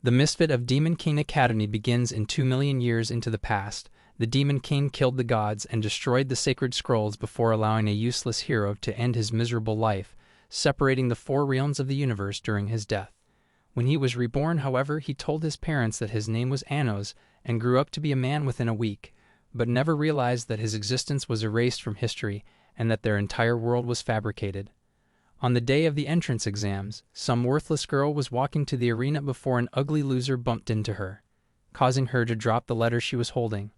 The misfit of Demon King Academy begins in 2 million years into the past. The Demon King killed the gods and destroyed the sacred scrolls before allowing a useless hero to end his miserable life, separating the 4 realms of the universe during his death. When he was reborn, however, he told his parents that his name was Anos and grew up to be a man within a week, but never realized that his existence was erased from history and that their entire world was fabricated. On the day of the entrance exams, some worthless girl was walking to the arena before an ugly loser bumped into her, causing her to drop the letter she was holding.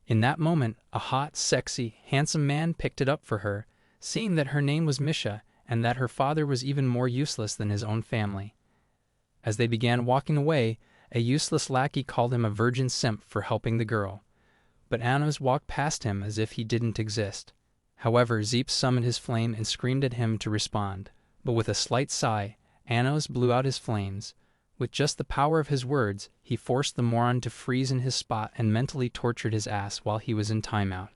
In that moment, a hot, sexy, handsome man picked it up for her, seeing that her name was Misha and that her father was even more useless than his own family. As they began walking away, a useless lackey called him a virgin simp for helping the girl. But Anos walked past him as if he didn't exist. However, Zeep summoned his flame and screamed at him to respond. But with a slight sigh, Anos blew out his flames. With just the power of his words, he forced the moron to freeze in his spot and mentally tortured his ass while he was in timeout.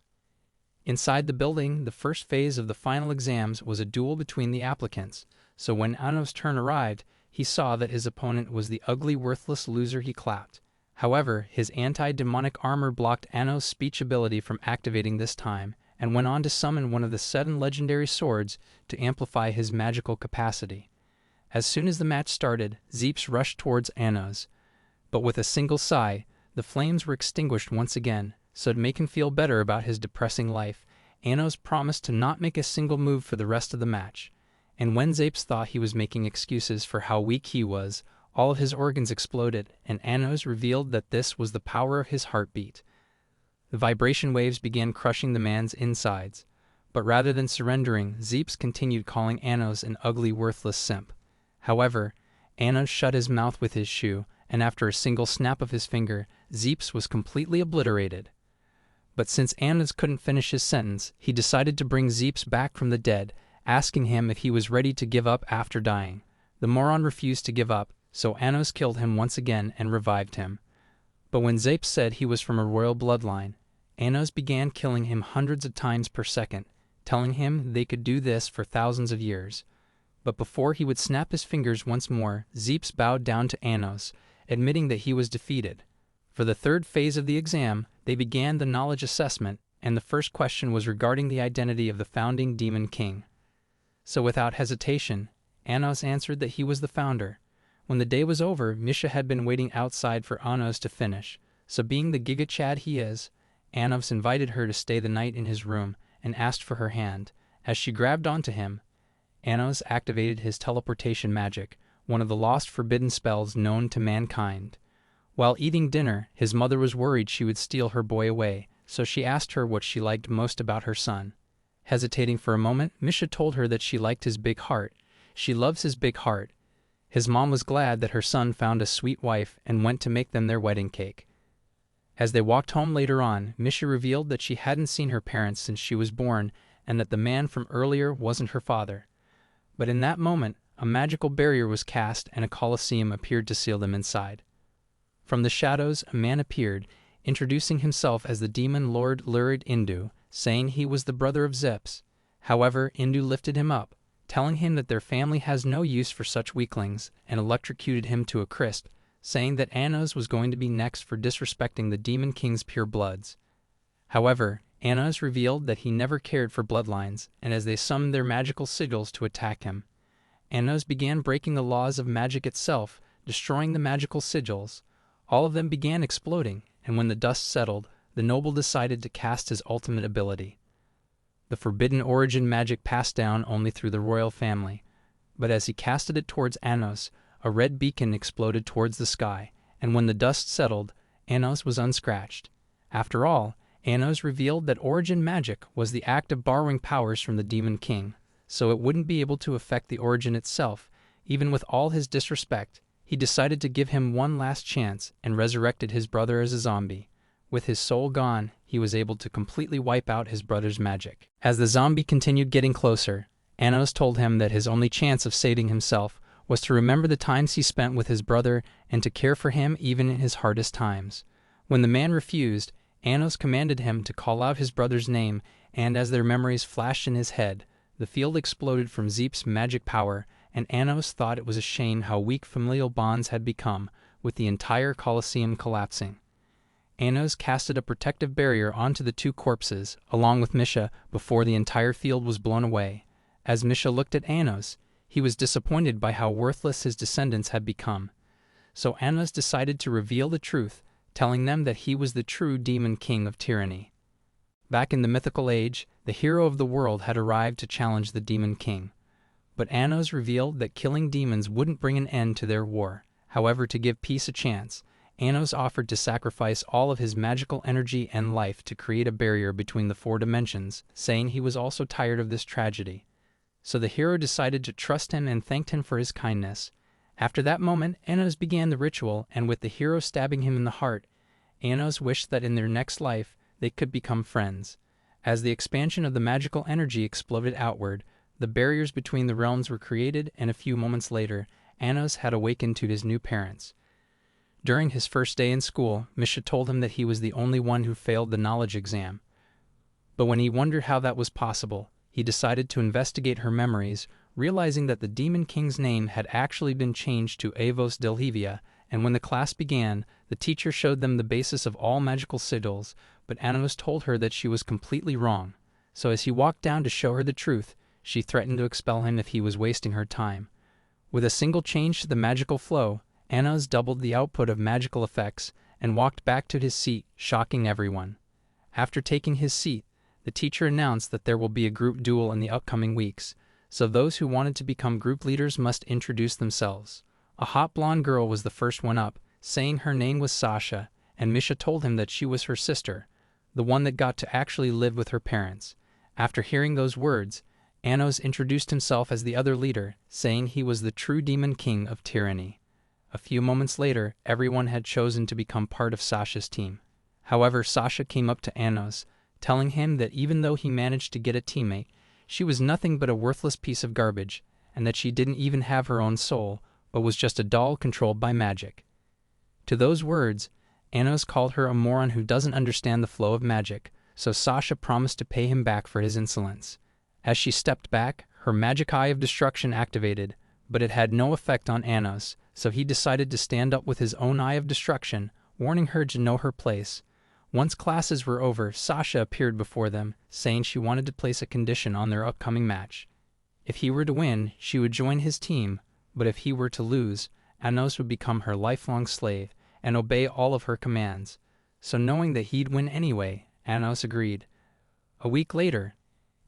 Inside the building, the first phase of the final exams was a duel between the applicants, so when Anos' turn arrived, he saw that his opponent was the ugly, worthless loser he clapped. However, his anti-demonic armor blocked Anos' speech ability from activating this time, and went on to summon one of the 7 legendary swords to amplify his magical capacity. As soon as the match started, Zeeps rushed towards Anos, but with a single sigh, the flames were extinguished once again, so to make him feel better about his depressing life, Anos promised to not make a single move for the rest of the match. And when Zeeps thought he was making excuses for how weak he was, all of his organs exploded, and Anos revealed that this was the power of his heartbeat. The vibration waves began crushing the man's insides, but rather than surrendering, Zeeps continued calling Anos an ugly, worthless simp. However, Anos shut his mouth with his shoe, and after a single snap of his finger, Zeeps was completely obliterated. But since Anos couldn't finish his sentence, he decided to bring Zeeps back from the dead, asking him if he was ready to give up after dying. The moron refused to give up, so Anos killed him once again and revived him. But when Zeeps said he was from a royal bloodline, Anos began killing him hundreds of times per second, telling him they could do this for thousands of years. But before he would snap his fingers once more, Zeeps bowed down to Anos, admitting that he was defeated. For the third phase of the exam, they began the knowledge assessment, and the first question was regarding the identity of the founding Demon King. So without hesitation, Anos answered that he was the founder. When the day was over, Misha had been waiting outside for Anos to finish, so being the Giga Chad he is, Anos invited her to stay the night in his room and asked for her hand. As she grabbed onto him, Anos activated his teleportation magic, one of the lost forbidden spells known to mankind. While eating dinner, his mother was worried she would steal her boy away, so she asked her what she liked most about her son. Hesitating for a moment, Misha told her that she liked his big heart. She loves his big heart. His mom was glad that her son found a sweet wife and went to make them their wedding cake. As they walked home later on, Misha revealed that she hadn't seen her parents since she was born and that the man from earlier wasn't her father. But in that moment, a magical barrier was cast and a colosseum appeared to seal them inside. From the shadows, a man appeared, introducing himself as the demon lord Lurid Indu, saying he was the brother of Zeps. However, Indu lifted him up, telling him that their family has no use for such weaklings, and electrocuted him to a crisp, saying that Anos was going to be next for disrespecting the Demon King's pure bloods. However, Anos revealed that he never cared for bloodlines, and as they summoned their magical sigils to attack him, Anos began breaking the laws of magic itself, destroying the magical sigils. All of them began exploding, and when the dust settled, the noble decided to cast his ultimate ability. The forbidden origin magic passed down only through the royal family, but as he casted it towards Anos, a red beacon exploded towards the sky, and when the dust settled, Anos was unscratched. After all, Anos revealed that origin magic was the act of borrowing powers from the Demon King, so it wouldn't be able to affect the origin itself. Even with all his disrespect, he decided to give him one last chance and resurrected his brother as a zombie. With his soul gone, he was able to completely wipe out his brother's magic. As the zombie continued getting closer, Anos told him that his only chance of saving himself was to remember the times he spent with his brother and to care for him even in his hardest times. When the man refused, Anos commanded him to call out his brother's name, and as their memories flashed in his head, the field exploded from Zeep's magic power, and Anos thought it was a shame how weak familial bonds had become with the entire Colosseum collapsing. Anos casted a protective barrier onto the two corpses, along with Misha, before the entire field was blown away. As Misha looked at Anos, he was disappointed by how worthless his descendants had become. So Anos decided to reveal the truth, telling them that he was the true demon king of tyranny. Back in the mythical age, the hero of the world had arrived to challenge the demon king. But Anos revealed that killing demons wouldn't bring an end to their war. However, to give peace a chance, Anos offered to sacrifice all of his magical energy and life to create a barrier between the four dimensions, saying he was also tired of this tragedy. So the hero decided to trust him and thanked him for his kindness. After that moment, Anos began the ritual, and with the hero stabbing him in the heart, Anos wished that in their next life they could become friends. As the expansion of the magical energy exploded outward, the barriers between the realms were created, and a few moments later, Anos had awakened to his new parents. During his first day in school, Misha told him that he was the only one who failed the knowledge exam. But when he wondered how that was possible, he decided to investigate her memories, realizing that the Demon King's name had actually been changed to Avos Delhevia, and when the class began, the teacher showed them the basis of all magical sigils, but Anos told her that she was completely wrong. So as he walked down to show her the truth, she threatened to expel him if he was wasting her time. With a single change to the magical flow, Anos doubled the output of magical effects and walked back to his seat, shocking everyone. After taking his seat, the teacher announced that there will be a group duel in the upcoming weeks, so those who wanted to become group leaders must introduce themselves. A hot blonde girl was the first one up, saying her name was Sasha, and Misha told him that she was her sister, the one that got to actually live with her parents. After hearing those words, Anos introduced himself as the other leader, saying he was the true demon king of tyranny. A few moments later, everyone had chosen to become part of Sasha's team. However, Sasha came up to Anos, telling him that even though he managed to get a teammate, she was nothing but a worthless piece of garbage, and that she didn't even have her own soul, but was just a doll controlled by magic. To those words, Anos called her a moron who doesn't understand the flow of magic, so Sasha promised to pay him back for his insolence. As she stepped back, her magic eye of destruction activated, but it had no effect on Anos, so he decided to stand up with his own eye of destruction, warning her to know her place. Once classes were over, Sasha appeared before them, saying she wanted to place a condition on their upcoming match. If he were to win, she would join his team, but if he were to lose, Anos would become her lifelong slave and obey all of her commands. So knowing that he'd win anyway, Anos agreed. A week later,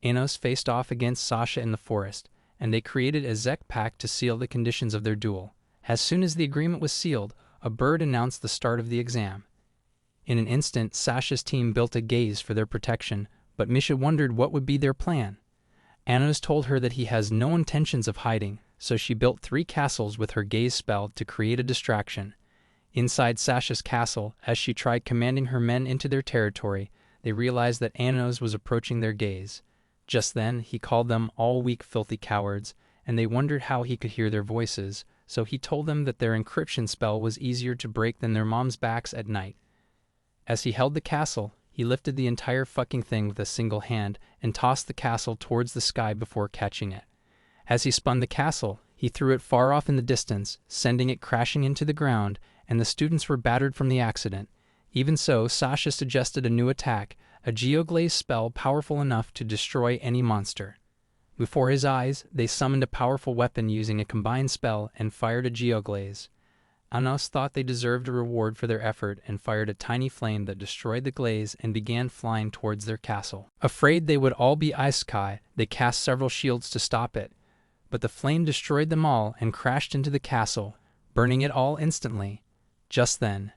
Anos faced off against Sasha in the forest, and they created a Zek pact to seal the conditions of their duel. As soon as the agreement was sealed, a bird announced the start of the exam. In an instant, Sasha's team built a gaze for their protection, but Misha wondered what would be their plan. Anos told her that he has no intentions of hiding, so she built 3 castles with her gaze spell to create a distraction. Inside Sasha's castle, as she tried commanding her men into their territory, they realized that Anos was approaching their gaze. Just then, he called them all weak, filthy cowards, and they wondered how he could hear their voices, so he told them that their encryption spell was easier to break than their moms' backs at night. As he held the castle, he lifted the entire fucking thing with a single hand and tossed the castle towards the sky before catching it. As he spun the castle, he threw it far off in the distance, sending it crashing into the ground, and the students were battered from the accident. Even so, Sasha suggested a new attack, a geoglaze spell powerful enough to destroy any monster. Before his eyes, they summoned a powerful weapon using a combined spell and fired a geoglaze. Anos thought they deserved a reward for their effort and fired a tiny flame that destroyed the glaze and began flying towards their castle. Afraid they would all be isekai, they cast several shields to stop it, but the flame destroyed them all and crashed into the castle, burning it all instantly. Just then,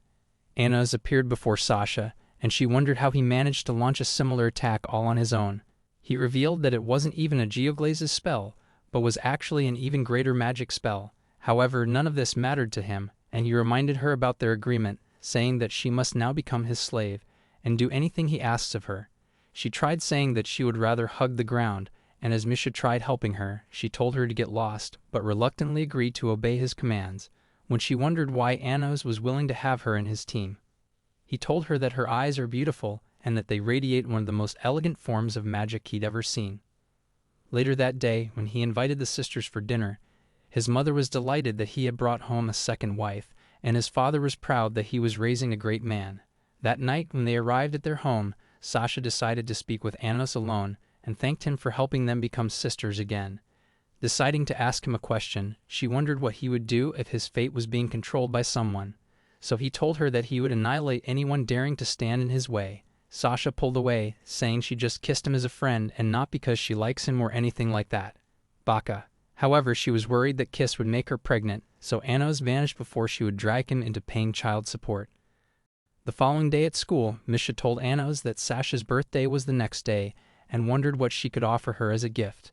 Anos appeared before Sasha, and she wondered how he managed to launch a similar attack all on his own. He revealed that it wasn't even a geoglaze's spell, but was actually an even greater magic spell. However, none of this mattered to him, and he reminded her about their agreement, saying that she must now become his slave and do anything he asks of her. She tried saying that she would rather hug the ground, and as Misha tried helping her, she told her to get lost, but reluctantly agreed to obey his commands. When she wondered why Anos was willing to have her in his team, he told her that her eyes are beautiful and that they radiate one of the most elegant forms of magic he'd ever seen. Later that day, when he invited the sisters for dinner, his mother was delighted that he had brought home a second wife, and his father was proud that he was raising a great man. That night, when they arrived at their home, Sasha decided to speak with Anos alone and thanked him for helping them become sisters again. Deciding to ask him a question, she wondered what he would do if his fate was being controlled by someone. So he told her that he would annihilate anyone daring to stand in his way. Sasha pulled away, saying she just kissed him as a friend and not because she likes him or anything like that. Baka. However, she was worried that kiss would make her pregnant, so Anos vanished before she would drag him into paying child support. The following day at school, Misha told Anos that Sasha's birthday was the next day and wondered what she could offer her as a gift.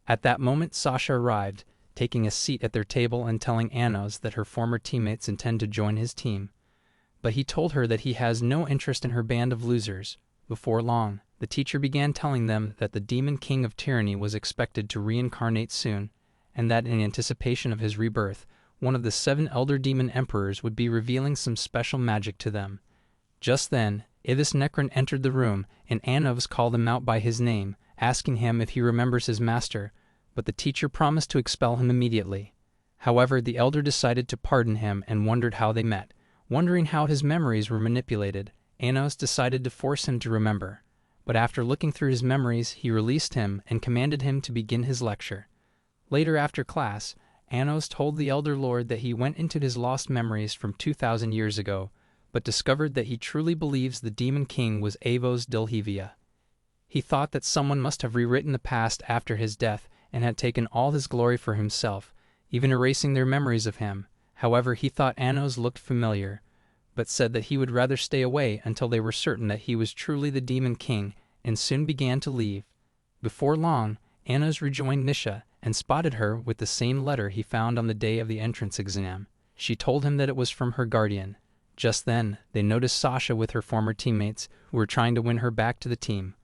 At that moment, Sasha arrived, taking a seat at their table and telling Anos that her former teammates intend to join his team. But he told her that he has no interest in her band of losers. Before long, the teacher began telling them that the demon king of tyranny was expected to reincarnate soon, and that in anticipation of his rebirth, one of the 7 elder demon emperors would be revealing some special magic to them. Just then, Ivis Necron entered the room, and Anos called him out by his name, asking him if he remembers his master, but the teacher promised to expel him immediately. However, the elder decided to pardon him and wondered how they met. Wondering how his memories were manipulated, Anos decided to force him to remember. But after looking through his memories, he released him and commanded him to begin his lecture. Later after class, Anos told the Elder Lord that he went into his lost memories from 2,000 years ago, but discovered that he truly believes the Demon King was Avos Dilhevia. He thought that someone must have rewritten the past after his death and had taken all his glory for himself, even erasing their memories of him. However, he thought Anos looked familiar, but said that he would rather stay away until they were certain that he was truly the Demon King, and soon began to leave. Before long, Anos rejoined Misha and spotted her with the same letter he found on the day of the entrance exam. She told him that it was from her guardian. Just then, they noticed Sasha with her former teammates, who were trying to win her back to the team.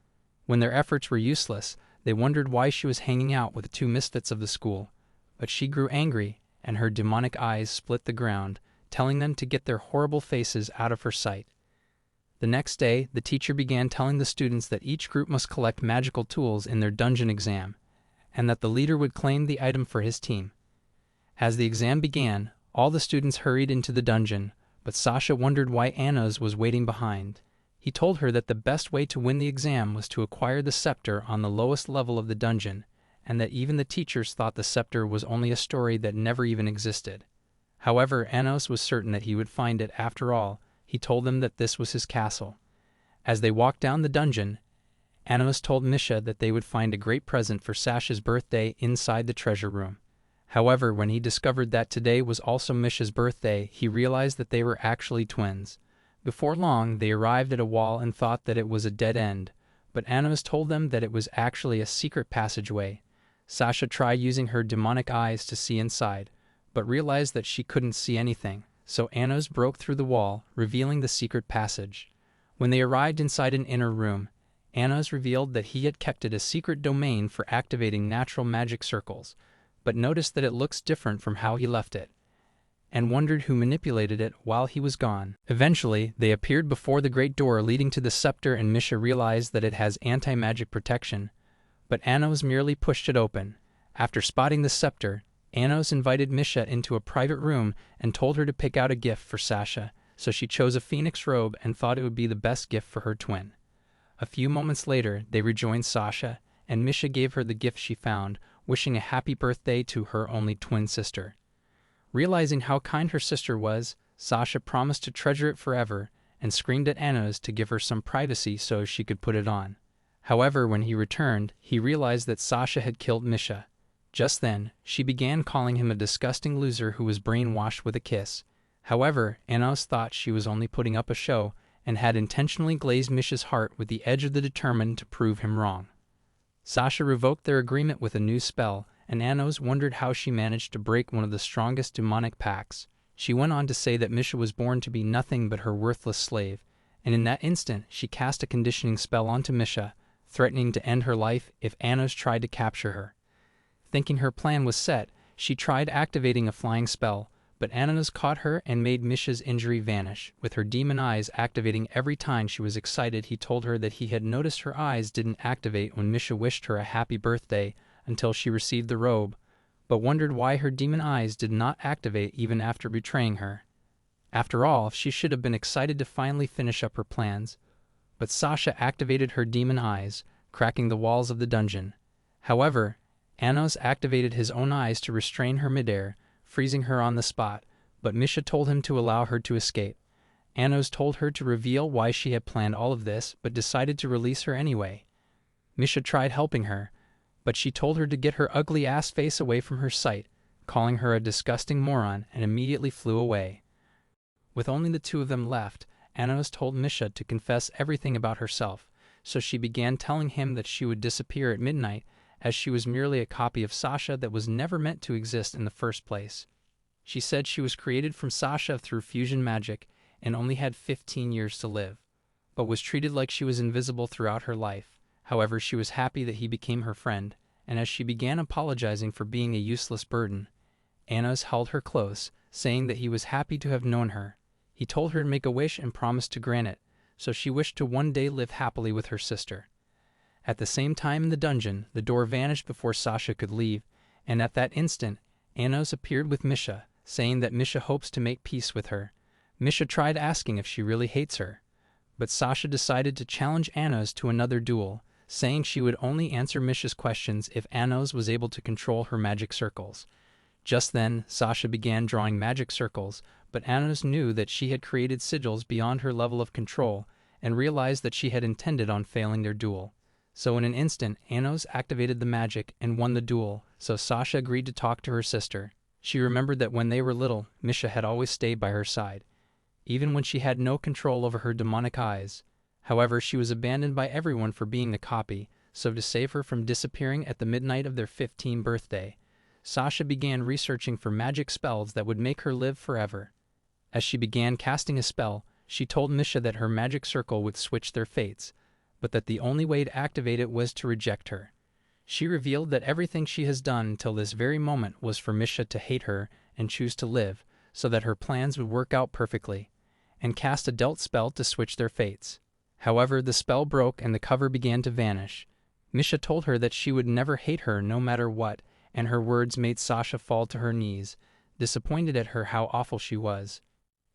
When their efforts were useless, they wondered why she was hanging out with the 2 misfits of the school. But she grew angry, and her demonic eyes split the ground, telling them to get their horrible faces out of her sight. The next day, the teacher began telling the students that each group must collect magical tools in their dungeon exam, and that the leader would claim the item for his team. As the exam began, all the students hurried into the dungeon, but Sasha wondered why Anos was waiting behind. He told her that the best way to win the exam was to acquire the scepter on the lowest level of the dungeon, and that even the teachers thought the scepter was only a story that never even existed. However, Anos was certain that he would find it after all. He told them that this was his castle. As they walked down the dungeon, Anos told Misha that they would find a great present for Sasha's birthday inside the treasure room. However, when he discovered that today was also Misha's birthday, he realized that they were actually twins. Before long, they arrived at a wall and thought that it was a dead end, but Anos told them that it was actually a secret passageway. Sasha tried using her demonic eyes to see inside, but realized that she couldn't see anything, so Anos broke through the wall, revealing the secret passage. When they arrived inside an inner room, Anos revealed that he had kept it a secret domain for activating natural magic circles, but noticed that it looks different from how he left it, and wondered who manipulated it while he was gone. Eventually, they appeared before the great door leading to the scepter, and Misha realized that it has anti-magic protection, but Anos merely pushed it open. After spotting the scepter, Anos invited Misha into a private room and told her to pick out a gift for Sasha, so she chose a phoenix robe and thought it would be the best gift for her twin. A few moments later, they rejoined Sasha, and Misha gave her the gift she found, wishing a happy birthday to her only twin sister. Realizing how kind her sister was, Sasha promised to treasure it forever and screamed at Anos to give her some privacy so she could put it on. However, when he returned, he realized that Sasha had killed Misha. Just then, she began calling him a disgusting loser who was brainwashed with a kiss. However, Anos thought she was only putting up a show and had intentionally glazed Misha's heart with the edge of the determined to prove him wrong. Sasha revoked their agreement with a new spell, and Anos wondered how she managed to break one of the strongest demonic pacts. She went on to say that Misha was born to be nothing but her worthless slave, and in that instant she cast a conditioning spell onto Misha, threatening to end her life if Anos tried to capture her. Thinking her plan was set, she tried activating a flying spell, but Anos caught her and made Misha's injury vanish. With her demon eyes activating every time she was excited, he told her that he had noticed her eyes didn't activate when Misha wished her a happy birthday until she received the robe, but wondered why her demon eyes did not activate even after betraying her. After all, she should have been excited to finally finish up her plans. But Sasha activated her demon eyes, cracking the walls of the dungeon. However, Anos activated his own eyes to restrain her midair, freezing her on the spot, but Misha told him to allow her to escape. Anos told her to reveal why she had planned all of this, but decided to release her anyway. Misha tried helping her, but she told her to get her ugly ass face away from her sight, calling her a disgusting moron, and immediately flew away. With only the two of them left, Anos told Misha to confess everything about herself, so she began telling him that she would disappear at midnight, as she was merely a copy of Sasha that was never meant to exist in the first place. She said she was created from Sasha through fusion magic and only had 15 years to live, but was treated like she was invisible throughout her life. However, she was happy that he became her friend, and as she began apologizing for being a useless burden, Anos held her close, saying that he was happy to have known her. He told her to make a wish and promised to grant it, so she wished to one day live happily with her sister. At the same time in the dungeon, the door vanished before Sasha could leave, and at that instant, Anos appeared with Misha, saying that Misha hopes to make peace with her. Misha tried asking if she really hates her, but Sasha decided to challenge Anos to another duel, saying she would only answer Misha's questions if Anos was able to control her magic circles. Just then, Sasha began drawing magic circles, but Anos knew that she had created sigils beyond her level of control and realized that she had intended on failing their duel. So in an instant, Anos activated the magic and won the duel, so Sasha agreed to talk to her sister. She remembered that when they were little, Misha had always stayed by her side, even when she had no control over her demonic eyes. However, she was abandoned by everyone for being a copy, so to save her from disappearing at the midnight of their 15th birthday, Sasha began researching for magic spells that would make her live forever. As she began casting a spell, she told Misha that her magic circle would switch their fates, but that the only way to activate it was to reject her. She revealed that everything she has done until this very moment was for Misha to hate her and choose to live, so that her plans would work out perfectly, and cast a dealt spell to switch their fates. However, the spell broke and the cover began to vanish. Misha told her that she would never hate her no matter what, and her words made Sasha fall to her knees, disappointed at her how awful she was.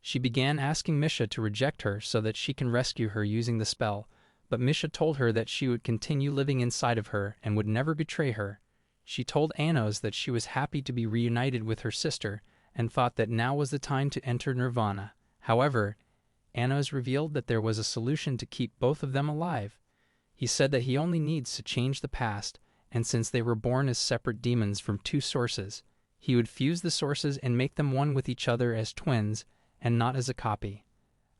She began asking Misha to reject her so that she can rescue her using the spell, but Misha told her that she would continue living inside of her and would never betray her. She told Anos that she was happy to be reunited with her sister and thought that now was the time to enter Nirvana. However, Anos revealed that there was a solution to keep both of them alive. He said that he only needs to change the past, and since they were born as separate demons from two sources, he would fuse the sources and make them one with each other as twins and not as a copy.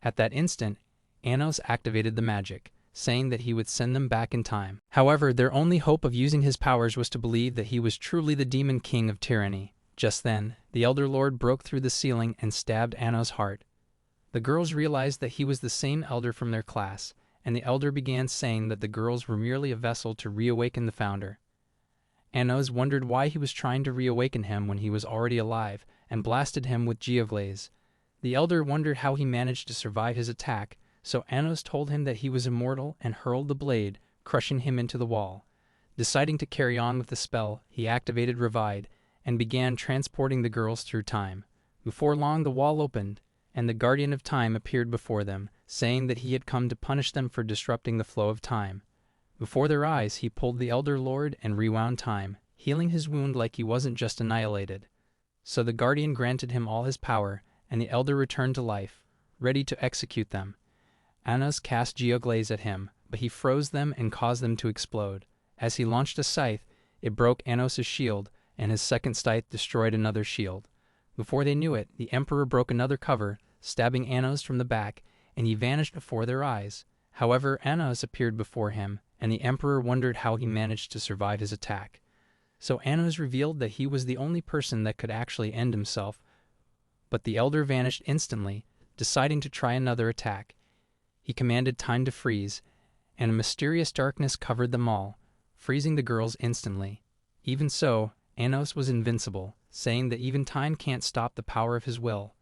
At that instant, Anos activated the magic, saying that he would send them back in time. However, their only hope of using his powers was to believe that he was truly the demon king of tyranny. Just then, the Elder Lord broke through the ceiling and stabbed Anos' heart. The girls realized that he was the same elder from their class, and the elder began saying that the girls were merely a vessel to reawaken the founder. Anos wondered why he was trying to reawaken him when he was already alive, and blasted him with geoglaze. The elder wondered how he managed to survive his attack, so Anos told him that he was immortal and hurled the blade, crushing him into the wall. Deciding to carry on with the spell, he activated Revive and began transporting the girls through time. Before long, the wall opened, and the Guardian of Time appeared before them, saying that he had come to punish them for disrupting the flow of time. Before their eyes, he pulled the Elder Lord and rewound time, healing his wound like he wasn't just annihilated. So the Guardian granted him all his power, and the Elder returned to life, ready to execute them. Anos cast geoglaze at him, but he froze them and caused them to explode. As he launched a scythe, it broke Anos' shield, and his second scythe destroyed another shield. Before they knew it, the Emperor broke another cover, stabbing Anos from the back, and he vanished before their eyes. However, Anos appeared before him, and the Emperor wondered how he managed to survive his attack. So Anos revealed that he was the only person that could actually end himself, but the Elder vanished instantly, deciding to try another attack. He commanded time to freeze, and a mysterious darkness covered them all, freezing the girls instantly. Even so, Anos was invincible, saying that even time can't stop the power of his will.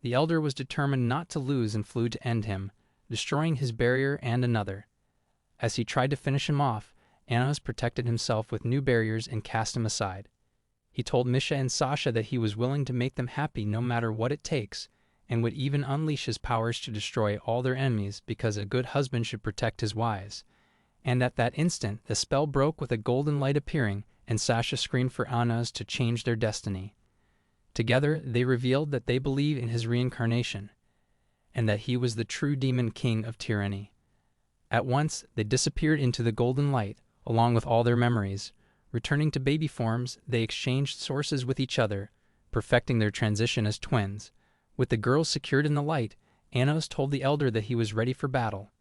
The Elder was determined not to lose and flew to end him, destroying his barrier and another. As he tried to finish him off, Anos protected himself with new barriers and cast him aside. He told Misha and Sasha that he was willing to make them happy no matter what it takes, and would even unleash his powers to destroy all their enemies because a good husband should protect his wives. And at that instant the spell broke with a golden light appearing, and Sasha screamed for Anos to change their destiny. Together they revealed that they believe in his reincarnation, and that he was the true demon king of tyranny. At once they disappeared into the golden light, along with all their memories. Returning to baby forms, they exchanged sources with each other, perfecting their transition as twins. With the girls secured in the light, Anos told the elder that he was ready for battle.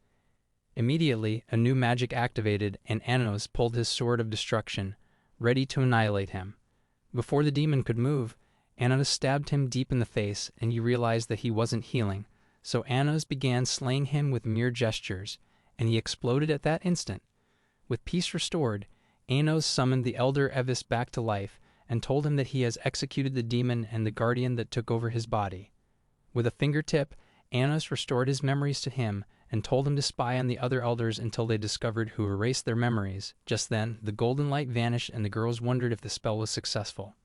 Immediately, a new magic activated, and Anos pulled his sword of destruction, ready to annihilate him. Before the demon could move, Anos stabbed him deep in the face, and he realized that he wasn't healing, so Anos began slaying him with mere gestures, and he exploded at that instant. With peace restored, Anos summoned the elder Evis back to life, and told him that he has executed the demon and the guardian that took over his body. With a fingertip, Anos restored his memories to him, and told him to spy on the other elders until they discovered who erased their memories. Just then, the golden light vanished and the girls wondered if the spell was successful.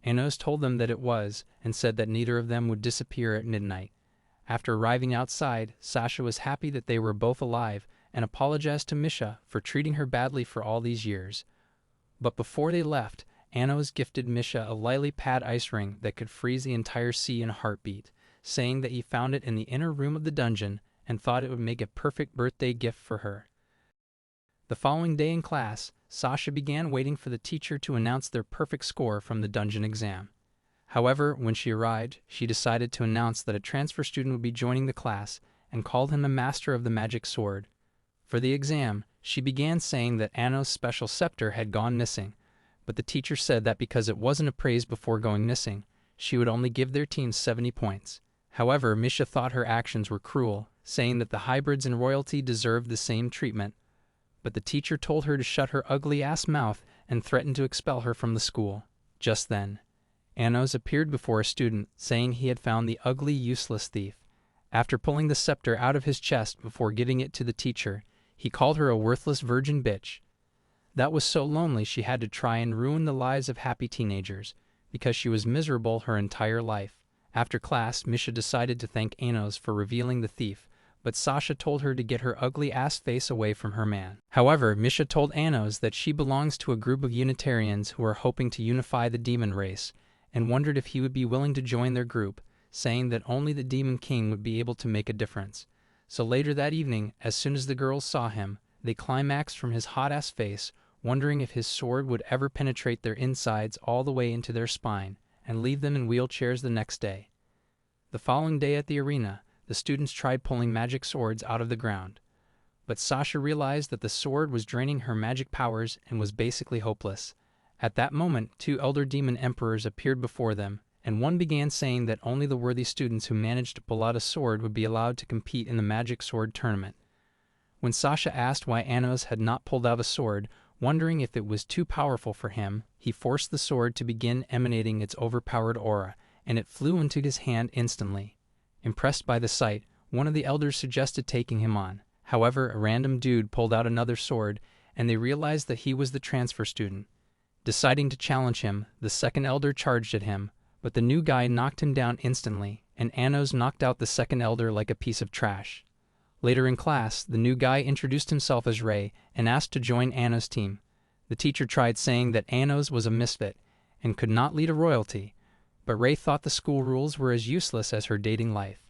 Anos told them that it was, and said that neither of them would disappear at midnight. After arriving outside, Sasha was happy that they were both alive, and apologized to Misha for treating her badly for all these years. But before they left, Anos gifted Misha a lily pad ice ring that could freeze the entire sea in a heartbeat, saying that he found it in the inner room of the dungeon and thought it would make a perfect birthday gift for her. The following day in class, Sasha began waiting for the teacher to announce their perfect score from the dungeon exam. However, when she arrived, she decided to announce that a transfer student would be joining the class and called him a master of the magic sword. For the exam, she began saying that Anos' special scepter had gone missing, but the teacher said that because it wasn't appraised before going missing, she would only give their team 70 points. However, Misha thought her actions were cruel, saying that the hybrids and royalty deserved the same treatment, but the teacher told her to shut her ugly-ass mouth and threatened to expel her from the school. Just then, Anos appeared before a student, saying he had found the ugly, useless thief. After pulling the scepter out of his chest before giving it to the teacher, he called her a worthless virgin bitch. That was so lonely she had to try and ruin the lives of happy teenagers, because she was miserable her entire life. After class, Misha decided to thank Anos for revealing the thief, but Sasha told her to get her ugly-ass face away from her man. However, Misha told Anos that she belongs to a group of Unitarians who are hoping to unify the demon race, and wondered if he would be willing to join their group, saying that only the Demon King would be able to make a difference. So later that evening, as soon as the girls saw him, they climaxed from his hot-ass face, wondering if his sword would ever penetrate their insides all the way into their spine, and leave them in wheelchairs the next day. The following day at the arena, the students tried pulling magic swords out of the ground. But Sasha realized that the sword was draining her magic powers and was basically hopeless. At that moment, 2 elder demon emperors appeared before them, and one began saying that only the worthy students who managed to pull out a sword would be allowed to compete in the magic sword tournament. When Sasha asked why Anos had not pulled out a sword, wondering if it was too powerful for him, he forced the sword to begin emanating its overpowered aura, and it flew into his hand instantly. Impressed by the sight, one of the elders suggested taking him on. However, a random dude pulled out another sword, and they realized that he was the transfer student. Deciding to challenge him, the second elder charged at him, but the new guy knocked him down instantly, and Anos knocked out the second elder like a piece of trash. Later in class, the new guy introduced himself as Ray and asked to join Anos' team. The teacher tried saying that Anos was a misfit and could not lead a royalty, but Ray thought the school rules were as useless as her dating life.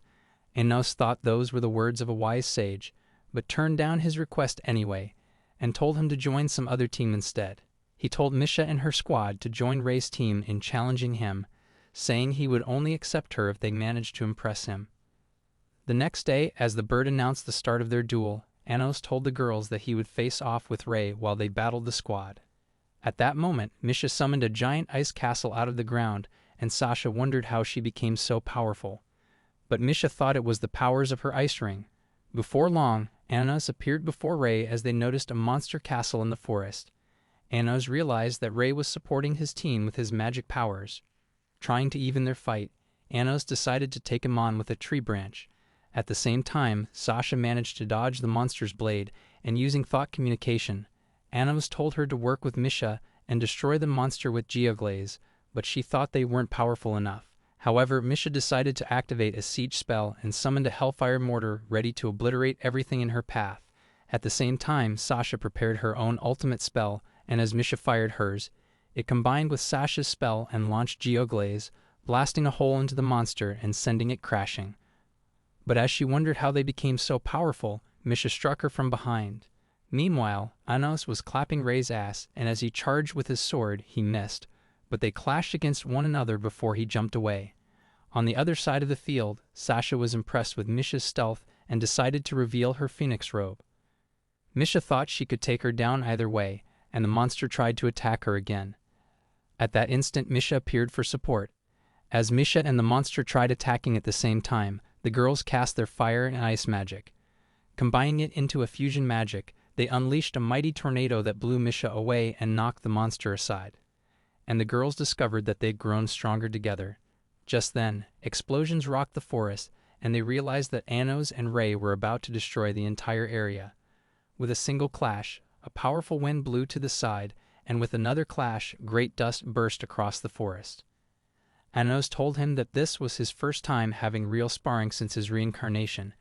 Anos thought those were the words of a wise sage, but turned down his request anyway, and told him to join some other team instead. He told Misha and her squad to join Ray's team in challenging him, saying he would only accept her if they managed to impress him. The next day, as the bird announced the start of their duel, Anos told the girls that he would face off with Ray while they battled the squad. At that moment, Misha summoned a giant ice castle out of the ground, and Sasha wondered how she became so powerful. But Misha thought it was the powers of her ice ring. Before long, Anos appeared before Ray as they noticed a monster castle in the forest. Anos realized that Ray was supporting his team with his magic powers. Trying to even their fight, Anos decided to take him on with a tree branch. At the same time, Sasha managed to dodge the monster's blade, and using thought communication, Anos told her to work with Misha and destroy the monster with geoglaze, but she thought they weren't powerful enough. However, Misha decided to activate a siege spell and summoned a hellfire mortar ready to obliterate everything in her path. At the same time, Sasha prepared her own ultimate spell, and as Misha fired hers, it combined with Sasha's spell and launched Geoglaze, blasting a hole into the monster and sending it crashing. But as she wondered how they became so powerful, Misha struck her from behind. Meanwhile, Anos was clapping Ray's ass, and as he charged with his sword, he missed, but they clashed against one another before he jumped away. On the other side of the field, Sasha was impressed with Misha's stealth and decided to reveal her phoenix robe. Misha thought she could take her down either way, and the monster tried to attack her again. At that instant, Misha appeared for support. As Misha and the monster tried attacking at the same time, the girls cast their fire and ice magic. Combining it into a fusion magic, they unleashed a mighty tornado that blew Misha away and knocked the monster aside. And the girls discovered that they'd grown stronger together. Just then, explosions rocked the forest, and they realized that Anos and Ray were about to destroy the entire area. With a single clash, a powerful wind blew to the side, and with another clash, great dust burst across the forest. Anos told him that this was his first time having real sparring since his reincarnation,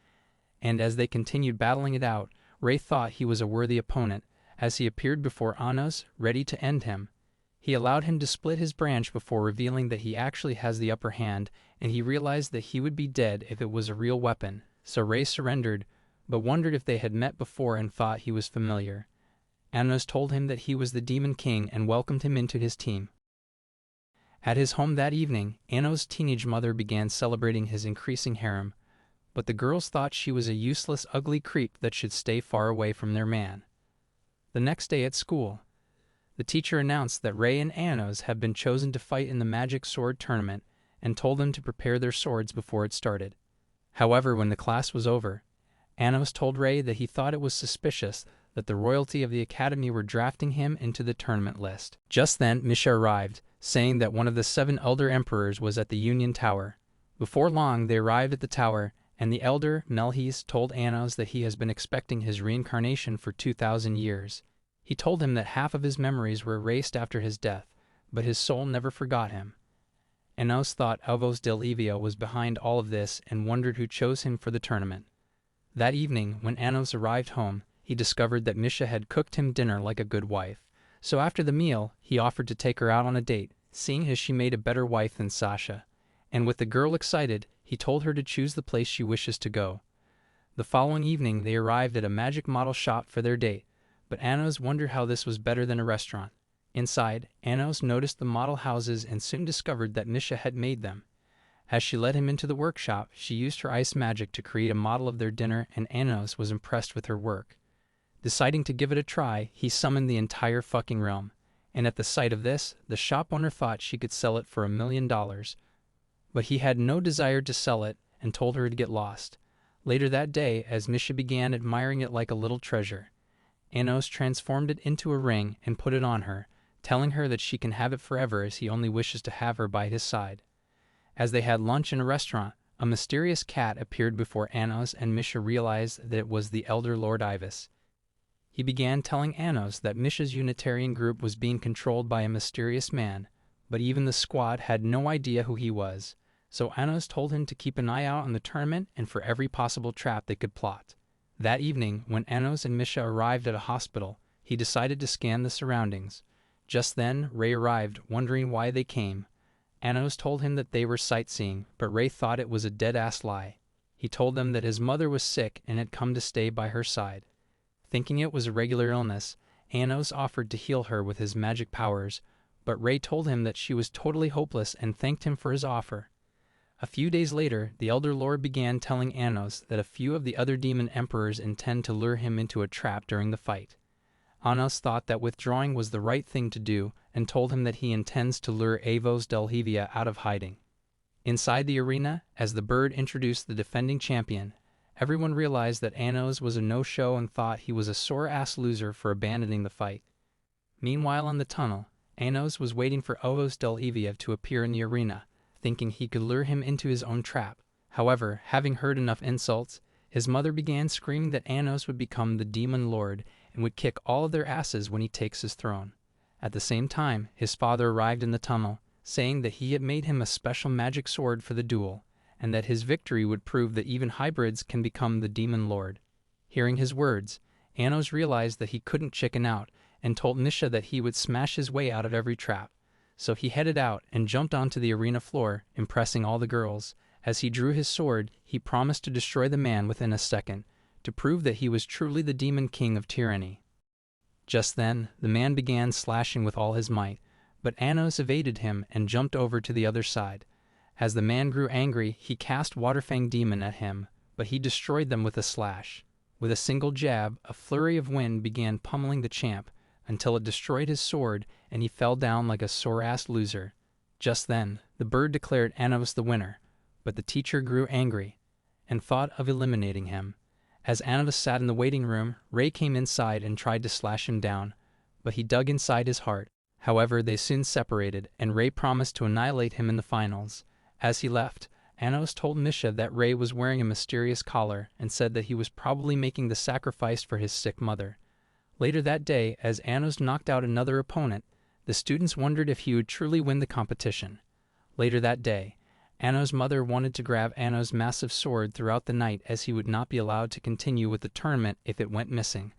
and as they continued battling it out, Ray thought he was a worthy opponent, as he appeared before Anos, ready to end him. He allowed him to split his branch before revealing that he actually has the upper hand, and he realized that he would be dead if it was a real weapon, so Ray surrendered, but wondered if they had met before and thought he was familiar. Anos told him that he was the Demon King and welcomed him into his team. At his home that evening, Anos' teenage mother began celebrating his increasing harem, but the girls thought she was a useless, ugly creep that should stay far away from their man. The next day at school, the teacher announced that Ray and Anos had been chosen to fight in the magic sword tournament and told them to prepare their swords before it started. However, when the class was over, Anos told Ray that he thought it was suspicious that the royalty of the academy were drafting him into the tournament list. Just then, Misha arrived, saying that one of the 7 elder emperors was at the Union Tower. Before long, they arrived at the tower, and the elder, Melhis, told Anos that he has been expecting his reincarnation for 2,000 years. He told him that half of his memories were erased after his death, but his soul never forgot him. Anos thought Alvos del Evia was behind all of this and wondered who chose him for the tournament. That evening, when Anos arrived home, he discovered that Misha had cooked him dinner like a good wife. So after the meal, he offered to take her out on a date, seeing as she made a better wife than Sasha. And with the girl excited, he told her to choose the place she wishes to go. The following evening, they arrived at a magic model shop for their date, but Anos wondered how this was better than a restaurant. Inside, Anos noticed the model houses and soon discovered that Misha had made them. As she led him into the workshop, she used her ice magic to create a model of their dinner, and Anos was impressed with her work. Deciding to give it a try, he summoned the entire fucking realm, and at the sight of this, the shop owner thought she could sell it for $1 million. But he had no desire to sell it and told her to get lost. Later that day, as Misha began admiring it like a little treasure, Anos transformed it into a ring and put it on her, telling her that she can have it forever as he only wishes to have her by his side. As they had lunch in a restaurant, a mysterious cat appeared before Anos, and Misha realized that it was the elder Lord Ivis. He began telling Anos that Misha's Unitarian group was being controlled by a mysterious man, but even the squad had no idea who he was, so Anos told him to keep an eye out on the tournament and for every possible trap they could plot. That evening, when Anos and Misha arrived at a hospital, he decided to scan the surroundings. Just then, Ray arrived, wondering why they came. Anos told him that they were sightseeing, but Ray thought it was a dead-ass lie. He told them that his mother was sick and had come to stay by her side. Thinking it was a regular illness, Anos offered to heal her with his magic powers, but Ray told him that she was totally hopeless and thanked him for his offer. A few days later, the Elder Lord began telling Anos that a few of the other demon emperors intend to lure him into a trap during the fight. Anos thought that withdrawing was the right thing to do and told him that he intends to lure Avos del Hevia out of hiding. Inside the arena, as the bird introduced the defending champion, everyone realized that Anos was a no-show and thought he was a sore-ass loser for abandoning the fight. Meanwhile, in the tunnel, Anos was waiting for Avos del Hevia to appear in the arena, thinking he could lure him into his own trap. However, having heard enough insults, his mother began screaming that Anos would become the Demon Lord and would kick all of their asses when he takes his throne. At the same time, his father arrived in the tunnel, saying that he had made him a special magic sword for the duel, and that his victory would prove that even hybrids can become the demon lord. Hearing his words, Anos realized that he couldn't chicken out, and told Misha that he would smash his way out of every trap. So he headed out and jumped onto the arena floor, impressing all the girls. As he drew his sword, he promised to destroy the man within a second, to prove that he was truly the demon king of tyranny. Just then, the man began slashing with all his might, but Anos evaded him and jumped over to the other side. As the man grew angry, he cast Waterfang Demon at him, but he destroyed them with a slash. With a single jab, a flurry of wind began pummeling the champ, until it destroyed his sword and he fell down like a sore-assed loser. Just then, the bird declared Anos the winner, but the teacher grew angry and thought of eliminating him. As Anos sat in the waiting room, Ray came inside and tried to slash him down, but he dug inside his heart. However, they soon separated, and Ray promised to annihilate him in the finals. As he left, Anos told Misha that Ray was wearing a mysterious collar and said that he was probably making the sacrifice for his sick mother. Later that day, as Anos knocked out another opponent, the students wondered if he would truly win the competition. Later that day, Anos' mother wanted to grab Anos' massive sword throughout the night, as he would not be allowed to continue with the tournament if it went missing.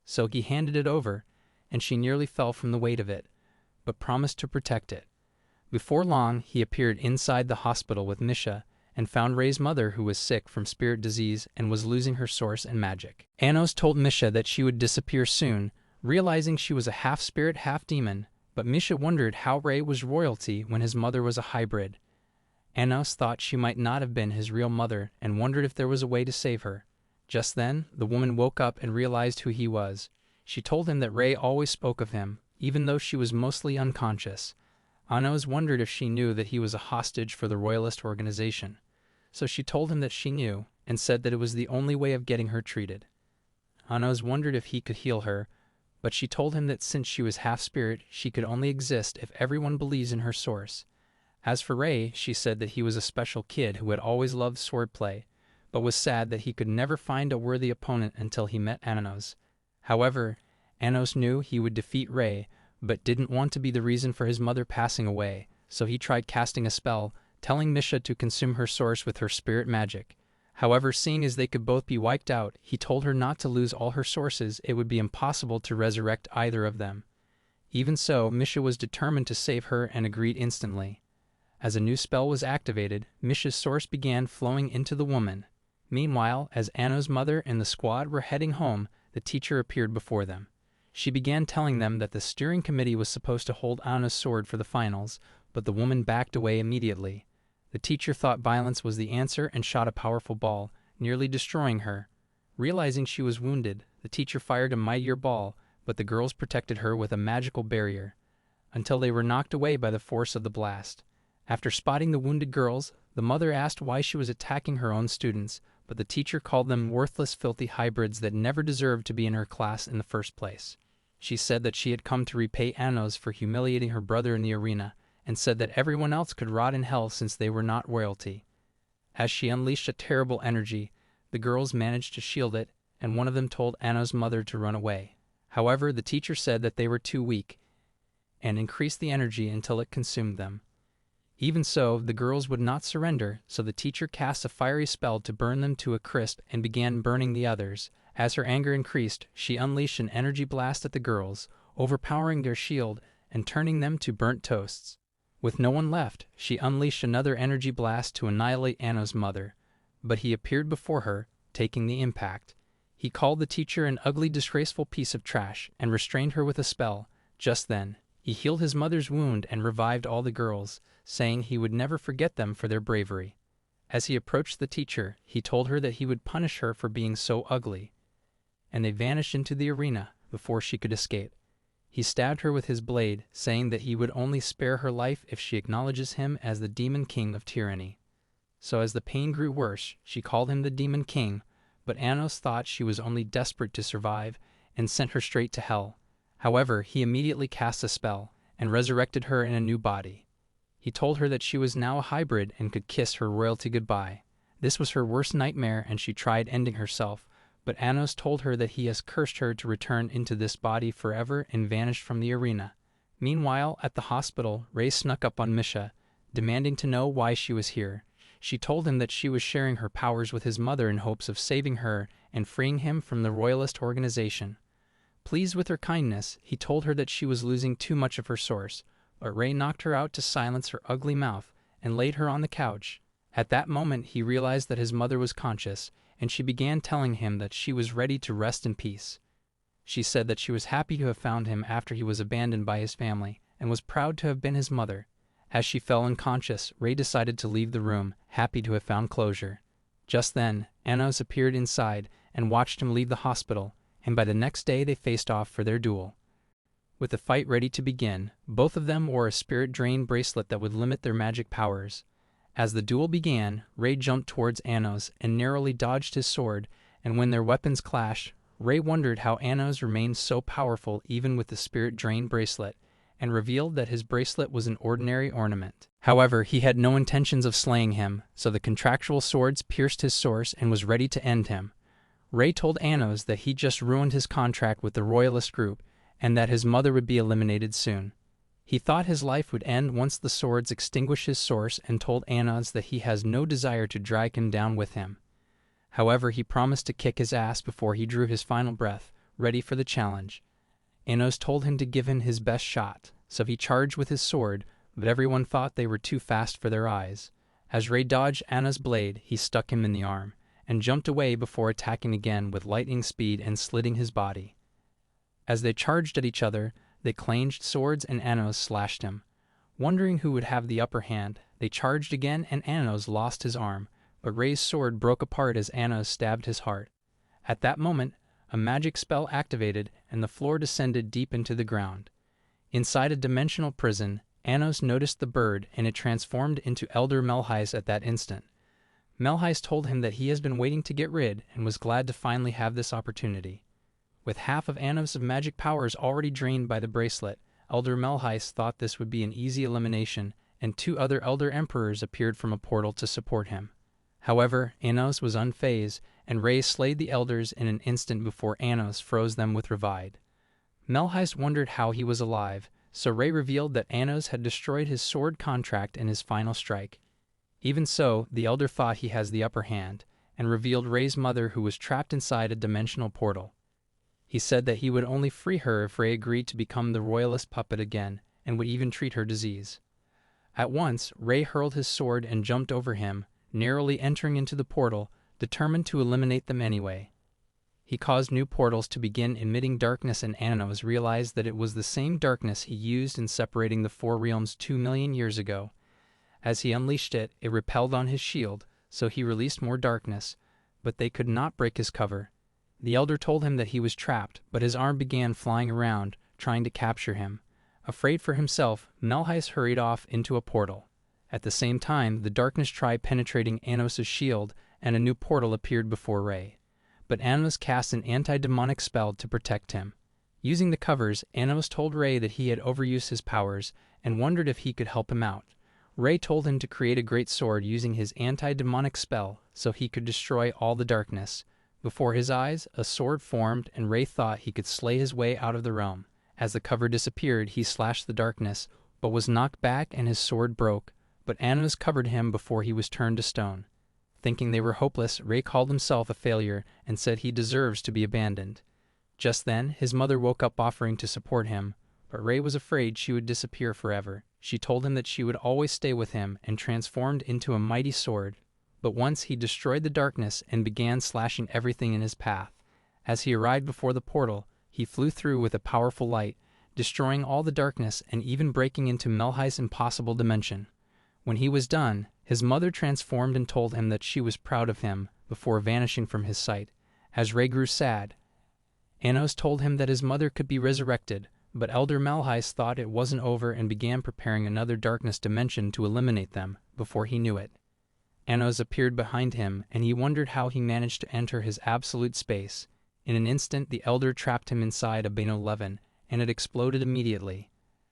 So he handed it over, and she nearly fell from the weight of it, but promised to protect it. Before long, he appeared inside the hospital with Misha and found Ray's mother, who was sick from spirit disease and was losing her source and magic. Anos told Misha that she would disappear soon, realizing she was a half-spirit, half-demon, but Misha wondered how Ray was royalty when his mother was a hybrid. Anos thought she might not have been his real mother and wondered if there was a way to save her. Just then, the woman woke up and realized who he was. She told him that Ray always spoke of him, even though she was mostly unconscious. Anos wondered if she knew that he was a hostage for the royalist organization. So she told him that she knew, and said that it was the only way of getting her treated. Anos wondered if he could heal her, but she told him that since she was half-spirit, she could only exist if everyone believes in her source. As for Ray, she said that he was a special kid who had always loved swordplay, but was sad that he could never find a worthy opponent until he met Anos. However, Anos knew he would defeat Ray, but didn't want to be the reason for his mother passing away, so he tried casting a spell, telling Misha to consume her source with her spirit magic. However, seeing as they could both be wiped out, he told her not to lose all her sources. It would be impossible to resurrect either of them. Even so, Misha was determined to save her and agreed instantly. As a new spell was activated, Misha's source began flowing into the woman. Meanwhile, as Anos' mother and the squad were heading home, the teacher appeared before them. She began telling them that the steering committee was supposed to hold Anos' sword for the finals, but the woman backed away immediately. The teacher thought violence was the answer and shot a powerful ball, nearly destroying her. Realizing she was wounded, the teacher fired a mightier ball, but the girls protected her with a magical barrier, until they were knocked away by the force of the blast. After spotting the wounded girls, the mother asked why she was attacking her own students, but the teacher called them worthless, filthy hybrids that never deserved to be in her class in the first place. She said that she had come to repay Anos for humiliating her brother in the arena, and said that everyone else could rot in hell since they were not royalty. As she unleashed a terrible energy, the girls managed to shield it, and one of them told Anos' mother to run away. However, the teacher said that they were too weak, and increased the energy until it consumed them. Even so, the girls would not surrender, so the teacher cast a fiery spell to burn them to a crisp and began burning the others. As her anger increased, she unleashed an energy blast at the girls, overpowering their shield and turning them to burnt toasts. With no one left, she unleashed another energy blast to annihilate Anos' mother, but he appeared before her, taking the impact. He called the teacher an ugly, disgraceful piece of trash and restrained her with a spell. Just then, he healed his mother's wound and revived all the girls, saying he would never forget them for their bravery. As he approached the teacher, he told her that he would punish her for being so ugly, and they vanished into the arena before she could escape. He stabbed her with his blade, saying that he would only spare her life if she acknowledges him as the demon king of tyranny. So as the pain grew worse, she called him the demon king, but Anos thought she was only desperate to survive and sent her straight to hell. However, he immediately cast a spell and resurrected her in a new body. He told her that she was now a hybrid and could kiss her royalty goodbye. This was her worst nightmare, and she tried ending herself, but Anos told her that he has cursed her to return into this body forever and vanished from the arena. Meanwhile, at the hospital, Ray snuck up on Misha, demanding to know why she was here. She told him that she was sharing her powers with his mother in hopes of saving her and freeing him from the royalist organization. Pleased with her kindness, he told her that she was losing too much of her source, but Ray knocked her out to silence her ugly mouth and laid her on the couch. At that moment, he realized that his mother was conscious, and she began telling him that she was ready to rest in peace. She said that she was happy to have found him after he was abandoned by his family, and was proud to have been his mother. As she fell unconscious, Ray decided to leave the room, happy to have found closure. Just then, Anos appeared inside and watched him leave the hospital, and by the next day they faced off for their duel. With the fight ready to begin, both of them wore a spirit drain bracelet that would limit their magic powers. As the duel began, Ray jumped towards Anos and narrowly dodged his sword, and when their weapons clashed, Ray wondered how Anos remained so powerful even with the spirit drain bracelet, and revealed that his bracelet was an ordinary ornament. However, he had no intentions of slaying him, so the contractual swords pierced his source and was ready to end him. Ray told Anos that he just ruined his contract with the royalist group, and that his mother would be eliminated soon. He thought his life would end once the swords extinguish his source, and told Anos that he has no desire to drag him down with him. However, he promised to kick his ass before he drew his final breath, ready for the challenge. Anos told him to give him his best shot, so he charged with his sword, but everyone thought they were too fast for their eyes. As Ray dodged Anos' blade, he stuck him in the arm, and jumped away before attacking again with lightning speed and slitting his body. As they charged at each other, they clanged swords and Anos slashed him. Wondering who would have the upper hand, they charged again and Anos lost his arm, but Ray's sword broke apart as Anos stabbed his heart. At that moment, a magic spell activated and the floor descended deep into the ground. Inside a dimensional prison, Anos noticed the bird and it transformed into Elder Melheis at that instant. Melheis told him that he has been waiting to get rid and was glad to finally have this opportunity. With half of Anos' magic powers already drained by the bracelet, Elder Melheis thought this would be an easy elimination, and 2 other Elder Emperors appeared from a portal to support him. However, Anos was unfazed, and Ray slayed the Elders in an instant before Anos froze them with Revive. Melheis wondered how he was alive, so Ray revealed that Anos had destroyed his sword contract in his final strike. Even so, the Elder thought he has the upper hand, and revealed Ray's mother who was trapped inside a dimensional portal. He said that he would only free her if Ray agreed to become the royalist puppet again, and would even treat her disease. At once, Ray hurled his sword and jumped over him, narrowly entering into the portal, determined to eliminate them anyway. He caused new portals to begin emitting darkness, and Anos realized that it was the same darkness he used in separating the 4 realms 2 million years ago. As he unleashed it, it repelled on his shield, so he released more darkness, but they could not break his cover. The Elder told him that he was trapped, but his arm began flying around, trying to capture him. Afraid for himself, Melheis hurried off into a portal. At the same time, the darkness tried penetrating Anos' shield, and a new portal appeared before Ray. But Anos cast an anti-demonic spell to protect him. Using the covers, Anos told Ray that he had overused his powers, and wondered if he could help him out. Ray told him to create a great sword using his anti-demonic spell, so he could destroy all the darkness. Before his eyes, a sword formed, and Ray thought he could slay his way out of the realm. As the cover disappeared, he slashed the darkness, but was knocked back and his sword broke, but Anos covered him before he was turned to stone. Thinking they were hopeless, Ray called himself a failure and said he deserves to be abandoned. Just then, his mother woke up offering to support him, but Ray was afraid she would disappear forever. She told him that she would always stay with him and transformed into a mighty sword. But once he destroyed the darkness and began slashing everything in his path. As he arrived before the portal, he flew through with a powerful light, destroying all the darkness and even breaking into Melheis' impossible dimension. When he was done, his mother transformed and told him that she was proud of him before vanishing from his sight. As Ray grew sad, Anos told him that his mother could be resurrected, but Elder Melheis thought it wasn't over and began preparing another darkness dimension to eliminate them before he knew it. Anos appeared behind him, and he wondered how he managed to enter his absolute space. In an instant, the Elder trapped him inside a Bano 11, and it exploded immediately.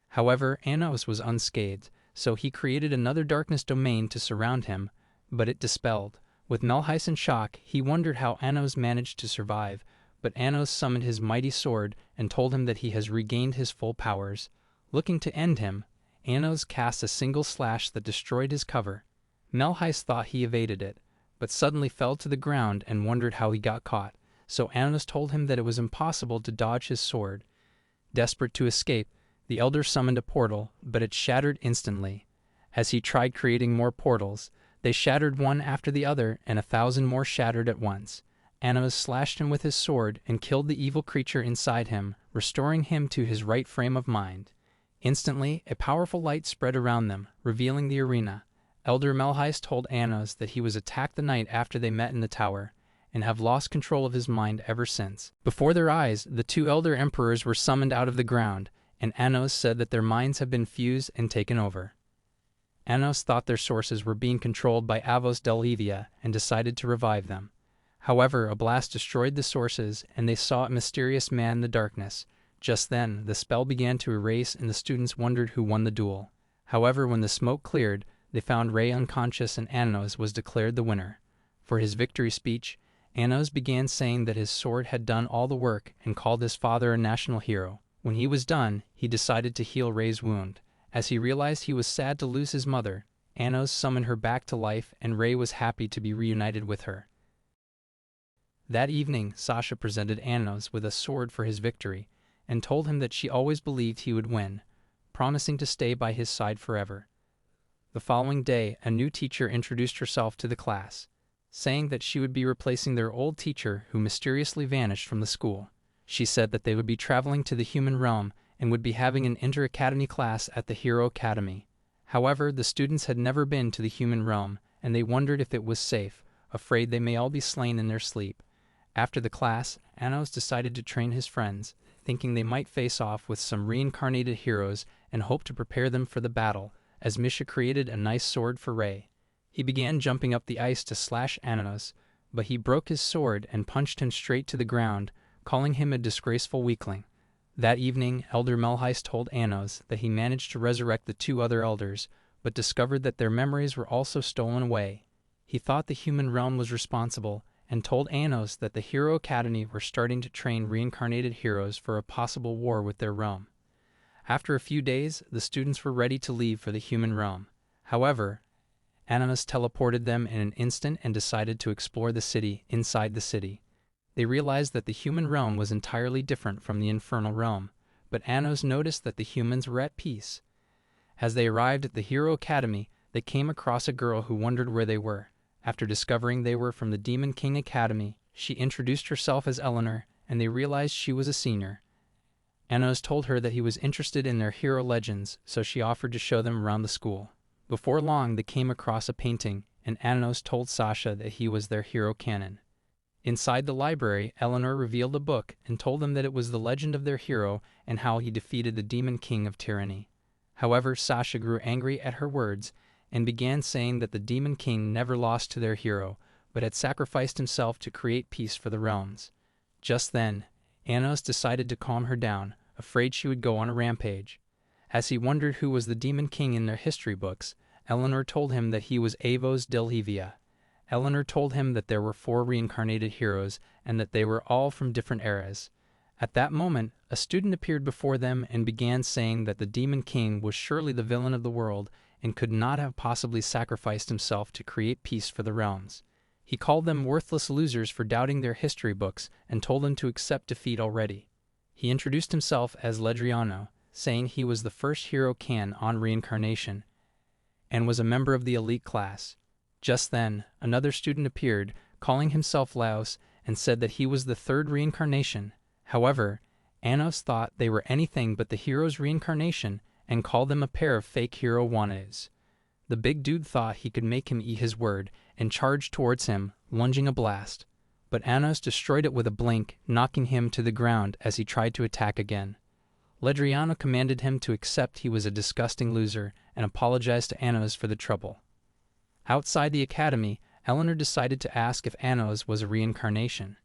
However, Anos was unscathed, so he created another darkness domain to surround him, but it dispelled. With Melheis in shock, he wondered how Anos managed to survive, but Anos summoned his mighty sword and told him that he has regained his full powers. Looking to end him, Anos cast a single slash that destroyed his cover. Melheis thought he evaded it, but suddenly fell to the ground and wondered how he got caught, so Anos told him that it was impossible to dodge his sword. Desperate to escape, the elder summoned a portal, but it shattered instantly. As he tried creating more portals, they shattered one after the other, and 1,000 more shattered at once. Anos slashed him with his sword and killed the evil creature inside him, restoring him to his right frame of mind. Instantly, a powerful light spread around them, revealing the arena. Elder Melheis told Anos that he was attacked the night after they met in the tower, and have lost control of his mind ever since. Before their eyes, the two elder emperors were summoned out of the ground, and Anos said that their minds have been fused and taken over. Anos thought their sources were being controlled by Avos Delhevia and decided to revive them. However, a blast destroyed the sources, and they saw a mysterious man in the darkness. Just then, the spell began to erase, and the students wondered who won the duel. However, when the smoke cleared, they found Ray unconscious, and Anos was declared the winner. For his victory speech, Anos began saying that his sword had done all the work and called his father a national hero. When he was done, he decided to heal Ray's wound. As he realized he was sad to lose his mother, Anos summoned her back to life, and Ray was happy to be reunited with her. That evening, Sasha presented Anos with a sword for his victory, and told him that she always believed he would win, promising to stay by his side forever. The following day, a new teacher introduced herself to the class, saying that she would be replacing their old teacher who mysteriously vanished from the school. She said that they would be traveling to the human realm and would be having an inter-academy class at the Hero Academy. However, the students had never been to the human realm, and they wondered if it was safe, afraid they may all be slain in their sleep. After the class, Anos decided to train his friends, thinking they might face off with some reincarnated heroes and hope to prepare them for the battle, as Misha created a nice sword for Ray. He began jumping up the ice to slash Anos, but he broke his sword and punched him straight to the ground, calling him a disgraceful weakling. That evening, Elder Melheis told Anos that he managed to resurrect the two other elders, but discovered that their memories were also stolen away. He thought the human realm was responsible, and told Anos that the Hero Academy were starting to train reincarnated heroes for a possible war with their realm. After a few days, the students were ready to leave for the human realm. However, Anos teleported them in an instant and decided to explore the city inside the city. They realized that the human realm was entirely different from the infernal realm, but Anos noticed that the humans were at peace. As they arrived at the Hero Academy, they came across a girl who wondered where they were. After discovering they were from the Demon King Academy, she introduced herself as Eleanor, and they realized she was a senior. Anos told her that he was interested in their hero legends, so she offered to show them around the school. Before long, they came across a painting, and Anos told Sasha that he was their hero canon. Inside the library, Eleanor revealed a book and told them that it was the legend of their hero and how he defeated the Demon King of Tyranny. However, Sasha grew angry at her words and began saying that the Demon King never lost to their hero, but had sacrificed himself to create peace for the realms. Just then, Anos decided to calm her down, afraid she would go on a rampage. As he wondered who was the Demon King in their history books, Eleanor told him that he was Avos Delhevia. Eleanor told him that there were 4 reincarnated heroes and that they were all from different eras. At that moment, a student appeared before them and began saying that the Demon King was surely the villain of the world and could not have possibly sacrificed himself to create peace for the realms. He called them worthless losers for doubting their history books and told them to accept defeat already. He introduced himself as Ledriano, saying he was the first hero can on reincarnation and was a member of the elite class. Just then, another student appeared, calling himself Laos, and said that he was the 3rd reincarnation. However, Anos thought they were anything but the hero's reincarnation and called them a pair of fake hero wannades. The big dude thought he could make him eat his word and charged towards him, lunging a blast. But Anos destroyed it with a blink, knocking him to the ground as he tried to attack again. Ledriano commanded him to accept he was a disgusting loser and apologized to Anos for the trouble. Outside the academy, Eleanor decided to ask if Anos was a reincarnation.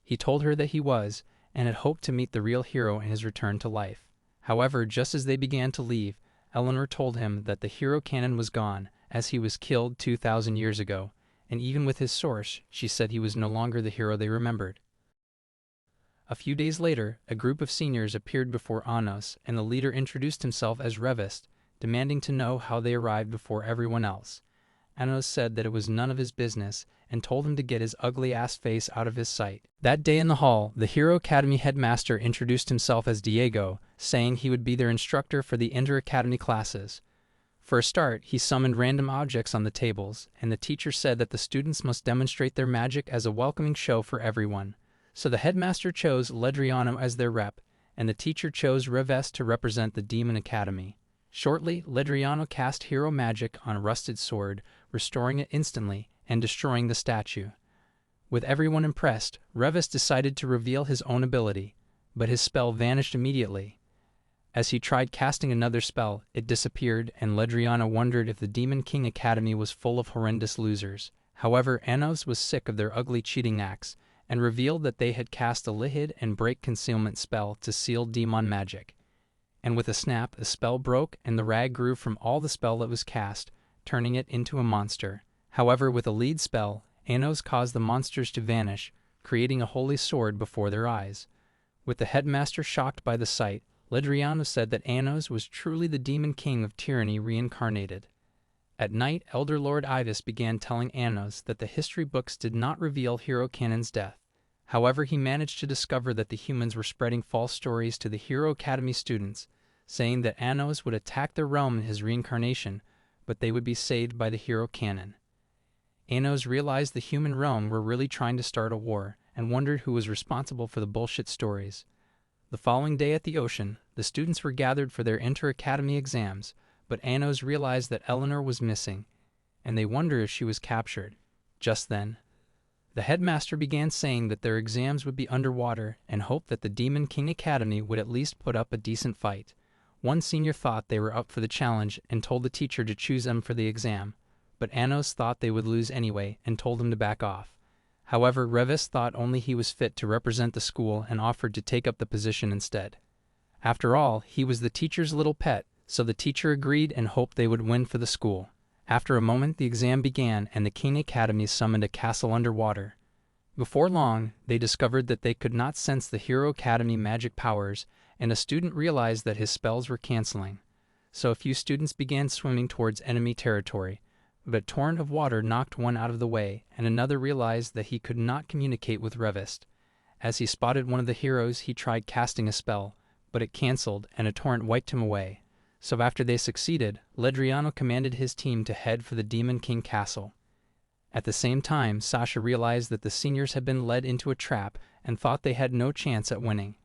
He told her that he was, and had hoped to meet the real hero in his return to life. However, just as they began to leave, Eleanor told him that the hero canon was gone, as he was killed 2,000 years ago, and even with his source, she said he was no longer the hero they remembered. A few days later, a group of seniors appeared before Anos, and the leader introduced himself as Revest, demanding to know how they arrived before everyone else. Anos said that it was none of his business, and told him to get his ugly-ass face out of his sight. That day in the hall, the Hero Academy headmaster introduced himself as Diego, saying he would be their instructor for the inter-academy classes. For a start, he summoned random objects on the tables, and the teacher said that the students must demonstrate their magic as a welcoming show for everyone. So the headmaster chose Ledriano as their rep, and the teacher chose Revest to represent the Demon Academy. Shortly, Ledriano cast hero magic on a rusted sword, restoring it instantly and destroying the statue. With everyone impressed, Revest decided to reveal his own ability, but his spell vanished immediately. As he tried casting another spell, it disappeared, and Ledriano wondered if the Demon King Academy was full of horrendous losers. However, Anos was sick of their ugly cheating acts, and revealed that they had cast a Lihid and Break Concealment spell to seal demon magic. And with a snap, the spell broke, and the rag grew from all the spell that was cast, turning it into a monster. However, with a lead spell, Anos caused the monsters to vanish, creating a holy sword before their eyes. With the headmaster shocked by the sight, Ledriano said that Anos was truly the Demon King of Tyranny reincarnated. At night, Elder Lord Ivis began telling Anos that the history books did not reveal Hero Canon's death. However, he managed to discover that the humans were spreading false stories to the Hero Academy students, saying that Anos would attack their realm in his reincarnation, but they would be saved by the Hero Canon. Anos realized the human realm were really trying to start a war, and wondered who was responsible for the bullshit stories. The following day at the ocean, the students were gathered for their inter-academy exams, but Anos realized that Eleanor was missing, and they wondered if she was captured. Just then, the headmaster began saying that their exams would be underwater and hoped that the Demon King Academy would at least put up a decent fight. One senior thought they were up for the challenge and told the teacher to choose them for the exam, but Anos thought they would lose anyway and told him to back off. However, Revest thought only he was fit to represent the school and offered to take up the position instead. After all, he was the teacher's little pet, so the teacher agreed and hoped they would win for the school. After a moment, the exam began, and the King Academy summoned a castle underwater. Before long, they discovered that they could not sense the Hero Academy magic powers, and a student realized that his spells were canceling. So a few students began swimming towards enemy territory, but a torrent of water knocked one out of the way, and another realized that he could not communicate with Revest. As he spotted one of the heroes, he tried casting a spell, but it canceled, and a torrent wiped him away. So after they succeeded, Ledriano commanded his team to head for the Demon King Castle. At the same time, Sasha realized that the seniors had been led into a trap and thought they had no chance at winning.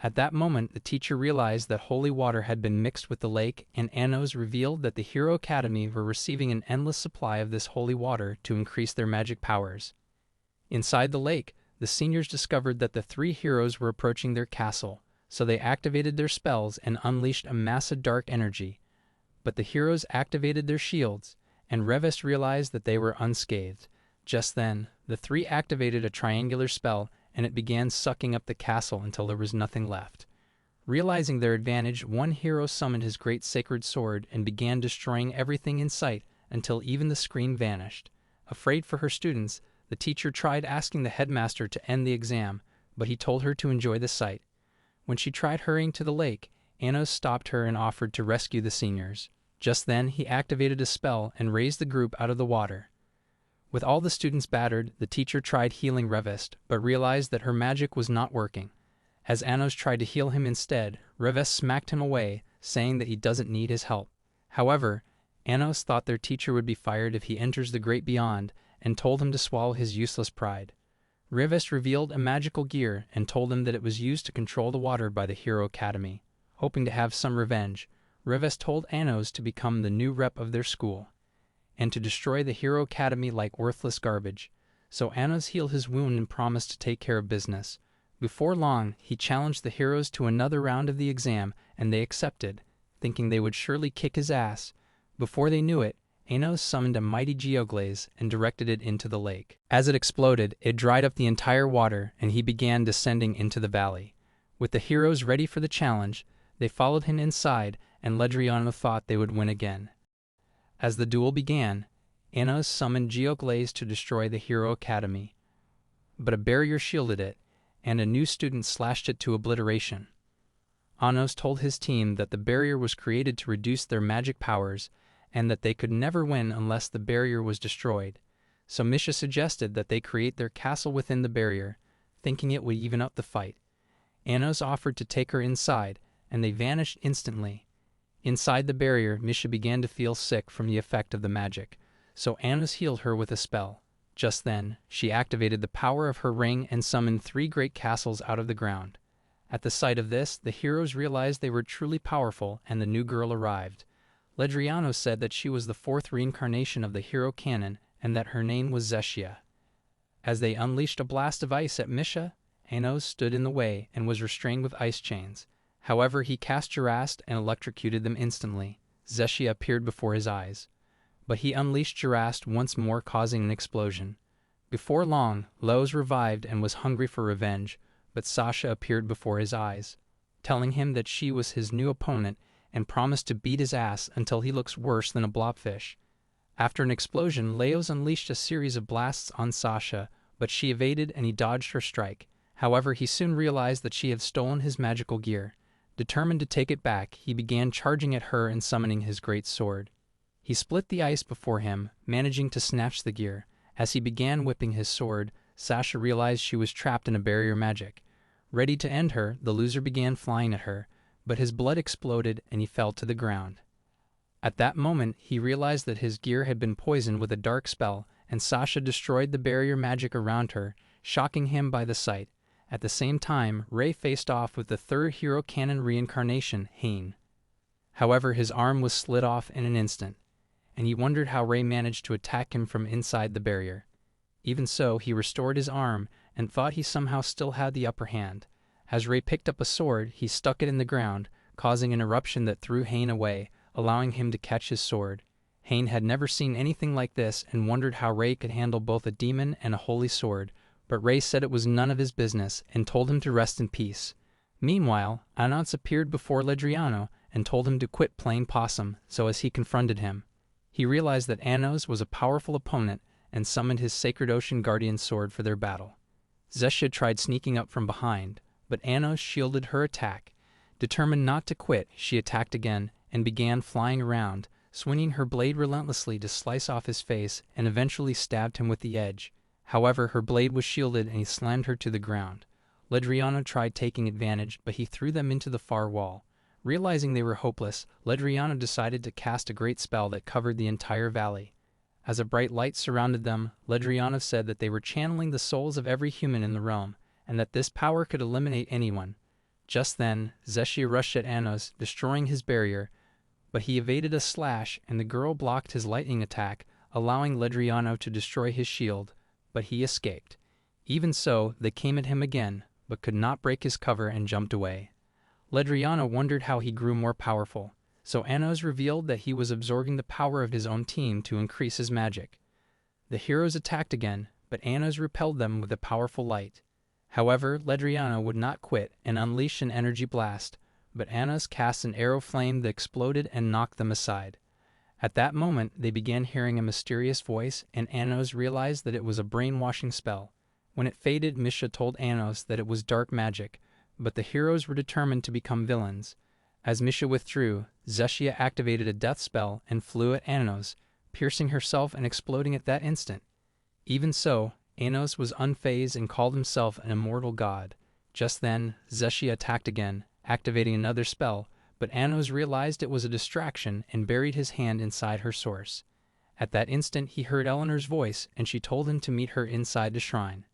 At that moment, the teacher realized that holy water had been mixed with the lake, and Anos revealed that the Hero Academy were receiving an endless supply of this holy water to increase their magic powers. Inside the lake, the seniors discovered that the three heroes were approaching their castle, so they activated their spells and unleashed a massive dark energy. But the heroes activated their shields, and Revest realized that they were unscathed. Just then, the three activated a triangular spell, and it began sucking up the castle until there was nothing left. Realizing their advantage, one hero summoned his great sacred sword and began destroying everything in sight until even the screen vanished. Afraid for her students, the teacher tried asking the headmaster to end the exam, but he told her to enjoy the sight. When she tried hurrying to the lake, Anos stopped her and offered to rescue the seniors. Just then, he activated a spell and raised the group out of the water. With all the students battered, the teacher tried healing Revest, but realized that her magic was not working. As Anos tried to heal him instead, Revest smacked him away, saying that he doesn't need his help. However, Anos thought their teacher would be fired if he enters the great beyond, and told him to swallow his useless pride. Revest revealed a magical gear and told him that it was used to control the water by the Hero Academy. Hoping to have some revenge, Revest told Anos to become the new rep of their school, and to destroy the Hero Academy like worthless garbage. So Anos healed his wound and promised to take care of business. Before long, he challenged the heroes to another round of the exam, and they accepted, thinking they would surely kick his ass. Before they knew it, Anos summoned a mighty geoglaze and directed it into the lake. As it exploded, it dried up the entire water, and he began descending into the valley. With the heroes ready for the challenge, they followed him inside, and Ledriano thought they would win again. As the duel began, Anos summoned geoglaze to destroy the Hero Academy, but a barrier shielded it, and a new student slashed it to obliteration. Anos told his team that the barrier was created to reduce their magic powers, and that they could never win unless the barrier was destroyed. So Misha suggested that they create their castle within the barrier, thinking it would even up the fight. Anos offered to take her inside, and they vanished instantly. Inside the barrier, Misha began to feel sick from the effect of the magic, so Anos healed her with a spell. Just then, she activated the power of her ring and summoned 3 great castles out of the ground. At the sight of this, the heroes realized they were truly powerful, and the new girl arrived. Ledriano said that she was the 4th reincarnation of the hero canon, and that her name was Zeshia. As they unleashed a blast of ice at Misha, Anos stood in the way and was restrained with ice chains. However, he cast Gerast and electrocuted them instantly. Zeshia appeared before his eyes. But he unleashed Gerast once more, causing an explosion. Before long, Lowe's revived and was hungry for revenge, but Sasha appeared before his eyes, telling him that she was his new opponent and promised to beat his ass until he looks worse than a blobfish. After an explosion, Leos unleashed a series of blasts on Sasha, but she evaded and he dodged her strike. However, he soon realized that she had stolen his magical gear. Determined to take it back, he began charging at her and summoning his great sword. He split the ice before him, managing to snatch the gear. As he began whipping his sword, Sasha realized she was trapped in a barrier magic. Ready to end her, the loser began flying at her, but his blood exploded and he fell to the ground. At that moment, he realized that his gear had been poisoned with a dark spell, and Sasha destroyed the barrier magic around her, shocking him by the sight. At the same time, Ray faced off with the 3rd hero canon reincarnation, Hain. However, his arm was slit off in an instant, and he wondered how Ray managed to attack him from inside the barrier. Even so, he restored his arm and thought he somehow still had the upper hand. As Ray picked up a sword, he stuck it in the ground, causing an eruption that threw Hain away, allowing him to catch his sword. Hain had never seen anything like this and wondered how Ray could handle both a demon and a holy sword, but Ray said it was none of his business and told him to rest in peace. Meanwhile, Anos appeared before Ledriano and told him to quit playing possum, so as he confronted him, he realized that Anos was a powerful opponent and summoned his Sacred Ocean Guardian sword for their battle. Zeshia tried sneaking up from behind, but Anos shielded her attack. Determined not to quit, she attacked again and began flying around, swinging her blade relentlessly to slice off his face and eventually stabbed him with the edge. However, her blade was shielded and he slammed her to the ground. Ledriano tried taking advantage, but he threw them into the far wall. Realizing they were hopeless, Ledriano decided to cast a great spell that covered the entire valley. As a bright light surrounded them, Ledriano said that they were channeling the souls of every human in the realm, and that this power could eliminate anyone. Just then, Zeshia rushed at Anos, destroying his barrier, but he evaded a slash and the girl blocked his lightning attack, allowing Ledriano to destroy his shield, but he escaped. Even so, they came at him again, but could not break his cover and jumped away. Ledriano wondered how he grew more powerful, so Anos revealed that he was absorbing the power of his own team to increase his magic. The heroes attacked again, but Anos repelled them with a powerful light. However, Ledriano would not quit and unleashed an energy blast, but Anos cast an arrow flame that exploded and knocked them aside. At that moment, they began hearing a mysterious voice, and Anos realized that it was a brainwashing spell. When it faded, Misha told Anos that it was dark magic, but the heroes were determined to become villains. As Misha withdrew, Zeshia activated a death spell and flew at Anos, piercing herself and exploding at that instant. Even so, Anos was unfazed and called himself an immortal god. Just then, Zeshia attacked again, activating another spell, but Anos realized it was a distraction and buried his hand inside her source. At that instant, he heard Eleanor's voice, and she told him to meet her inside the shrine.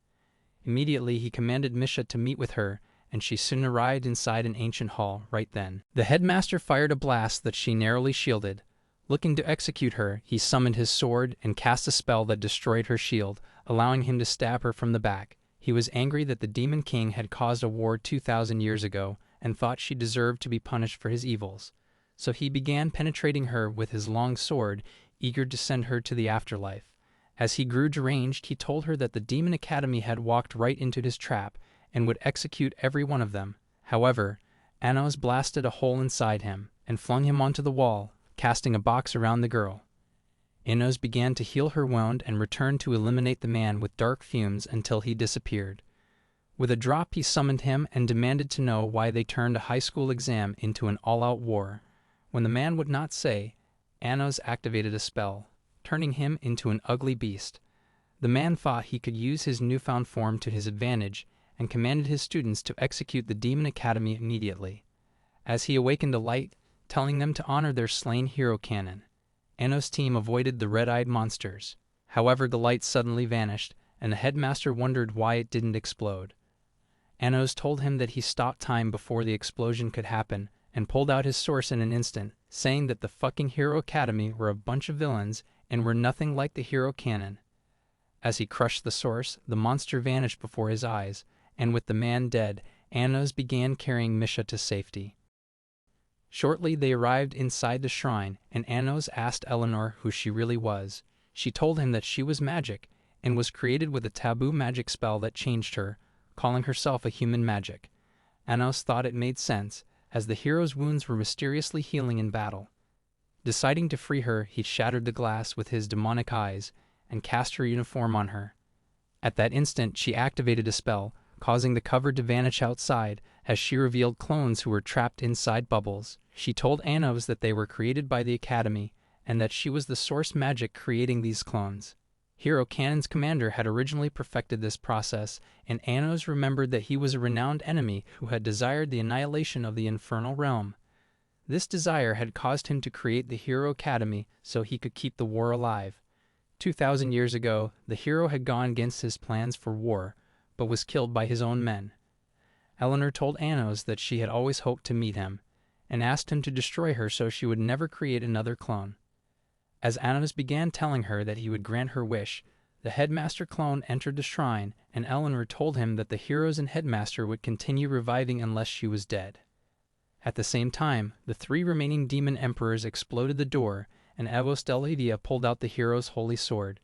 Immediately, he commanded Misha to meet with her, and she soon arrived inside an ancient hall right then. The headmaster fired a blast that she narrowly shielded. Looking to execute her, he summoned his sword and cast a spell that destroyed her shield, allowing him to stab her from the back. He was angry that the Demon King had caused a war 2,000 years ago and thought she deserved to be punished for his evils. So he began penetrating her with his long sword, eager to send her to the afterlife. As he grew deranged, he told her that the Demon Academy had walked right into his trap and would execute every one of them. However, Anos blasted a hole inside him and flung him onto the wall, casting a box around the girl. Anos began to heal her wound and returned to eliminate the man with dark fumes until he disappeared. With a drop he summoned him and demanded to know why they turned a high school exam into an all-out war. When the man would not say, Anos activated a spell, turning him into an ugly beast. The man thought he could use his newfound form to his advantage and commanded his students to execute the Demon Academy immediately. As he awakened a light, telling them to honor their slain hero cannon, Anos' team avoided the red-eyed monsters. However, the light suddenly vanished, and the headmaster wondered why it didn't explode. Anos told him that he stopped time before the explosion could happen and pulled out his source in an instant, saying that the fucking Hero Academy were a bunch of villains and were nothing like the hero cannon. As he crushed the source, the monster vanished before his eyes, and with the man dead, Anos began carrying Misha to safety. Shortly they arrived inside the shrine, and Anos asked Eleanor who she really was. She told him that she was magic, and was created with a taboo magic spell that changed her, calling herself a human magic. Anos thought it made sense, as the hero's wounds were mysteriously healing in battle. Deciding to free her, he shattered the glass with his demonic eyes, and cast her uniform on her. At that instant she activated a spell, causing the cover to vanish outside, as she revealed clones who were trapped inside bubbles. She told Anos that they were created by the Academy, and that she was the source magic creating these clones. Hero Cannon's commander had originally perfected this process, and Anos remembered that he was a renowned enemy who had desired the annihilation of the infernal realm. This desire had caused him to create the Hero Academy so he could keep the war alive. 2,000 years ago, the hero had gone against his plans for war, but was killed by his own men. Eleanor told Anos that she had always hoped to meet him, and asked him to destroy her so she would never create another clone. As Anos began telling her that he would grant her wish, the headmaster clone entered the shrine, and Eleanor told him that the heroes and headmaster would continue reviving unless she was dead. At the same time, the 3 remaining demon emperors exploded the door, and Avos Delhavia pulled out the hero's holy sword.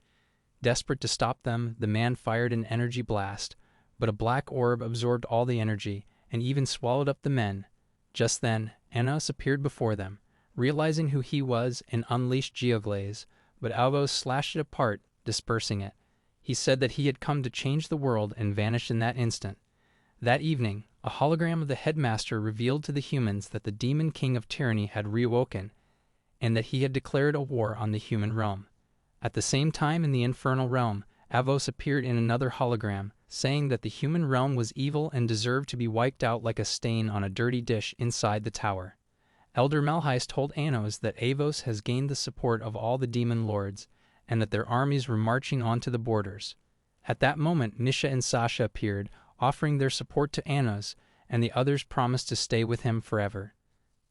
Desperate to stop them, the man fired an energy blast, but a black orb absorbed all the energy, and even swallowed up the men. Just then, Anos appeared before them, realizing who he was, and unleashed Geoglaze, but Avos slashed it apart, dispersing it. He said that he had come to change the world and vanished in that instant. That evening, a hologram of the headmaster revealed to the humans that the demon king of tyranny had reawoken, and that he had declared a war on the human realm. At the same time in the infernal realm, Avos appeared in another hologram, saying that the human realm was evil and deserved to be wiped out like a stain on a dirty dish inside the tower. Elder Melheis told Anos that Avos has gained the support of all the demon lords, and that their armies were marching onto the borders. At that moment, Misha and Sasha appeared, offering their support to Anos, and the others promised to stay with him forever.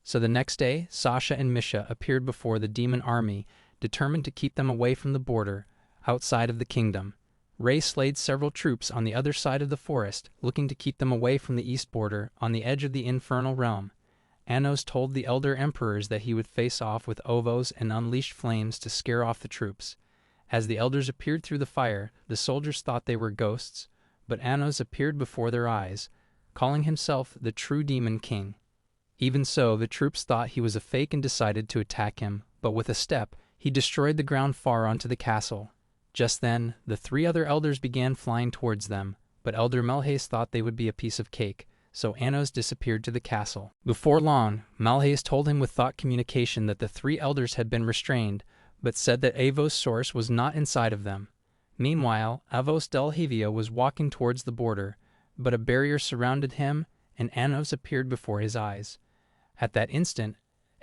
So the next day, Sasha and Misha appeared before the demon army, determined to keep them away from the border, outside of the kingdom. Ray slayed several troops on the other side of the forest, looking to keep them away from the east border, on the edge of the infernal realm. Anos told the elder emperors that he would face off with Ovos and unleashed flames to scare off the troops. As the elders appeared through the fire, the soldiers thought they were ghosts, but Anos appeared before their eyes, calling himself the true demon king. Even so, the troops thought he was a fake and decided to attack him, but with a step, he destroyed the ground far onto the castle. Just then, the 3 other elders began flying towards them, but Elder Melheis thought they would be a piece of cake, so Anos disappeared to the castle. Before long, Melheis told him with thought communication that the 3 elders had been restrained, but said that Avos' source was not inside of them. Meanwhile, Avos Delhavia was walking towards the border, but a barrier surrounded him, and Anos appeared before his eyes. At that instant,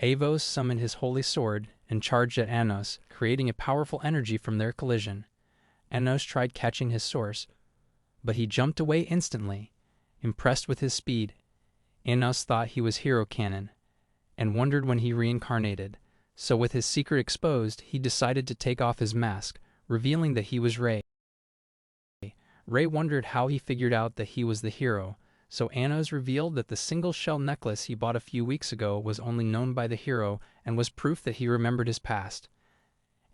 Avos summoned his holy sword and charged at Anos, creating a powerful energy from their collision. Anos tried catching his source, but he jumped away instantly. Impressed with his speed, Anos thought he was Hero Cannon, and wondered when he reincarnated. So with his secret exposed, he decided to take off his mask, revealing that he was Ray. Ray wondered how he figured out that he was the hero, so Anos revealed that the single shell necklace he bought a few weeks ago was only known by the hero and was proof that he remembered his past.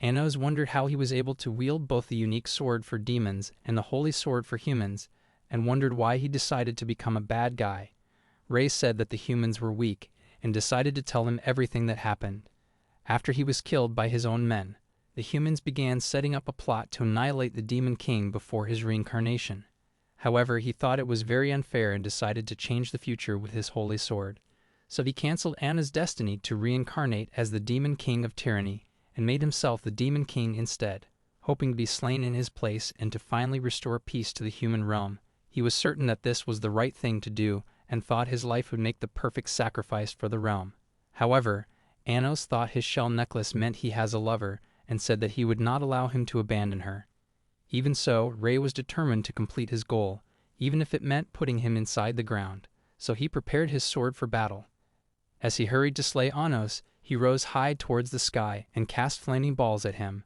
Anos wondered how he was able to wield both the unique sword for demons and the holy sword for humans, and wondered why he decided to become a bad guy. Ray said that the humans were weak, and decided to tell him everything that happened. After he was killed by his own men, the humans began setting up a plot to annihilate the Demon King before his reincarnation. However, he thought it was very unfair and decided to change the future with his holy sword. So he cancelled Anna's destiny to reincarnate as the demon king of tyranny and made himself the demon king instead, hoping to be slain in his place and to finally restore peace to the human realm. He was certain that this was the right thing to do and thought his life would make the perfect sacrifice for the realm. However, Anos thought his shell necklace meant he has a lover and said that he would not allow him to abandon her. Even so, Ray was determined to complete his goal, even if it meant putting him inside the ground. So he prepared his sword for battle. As he hurried to slay Anos, he rose high towards the sky and cast flaming balls at him.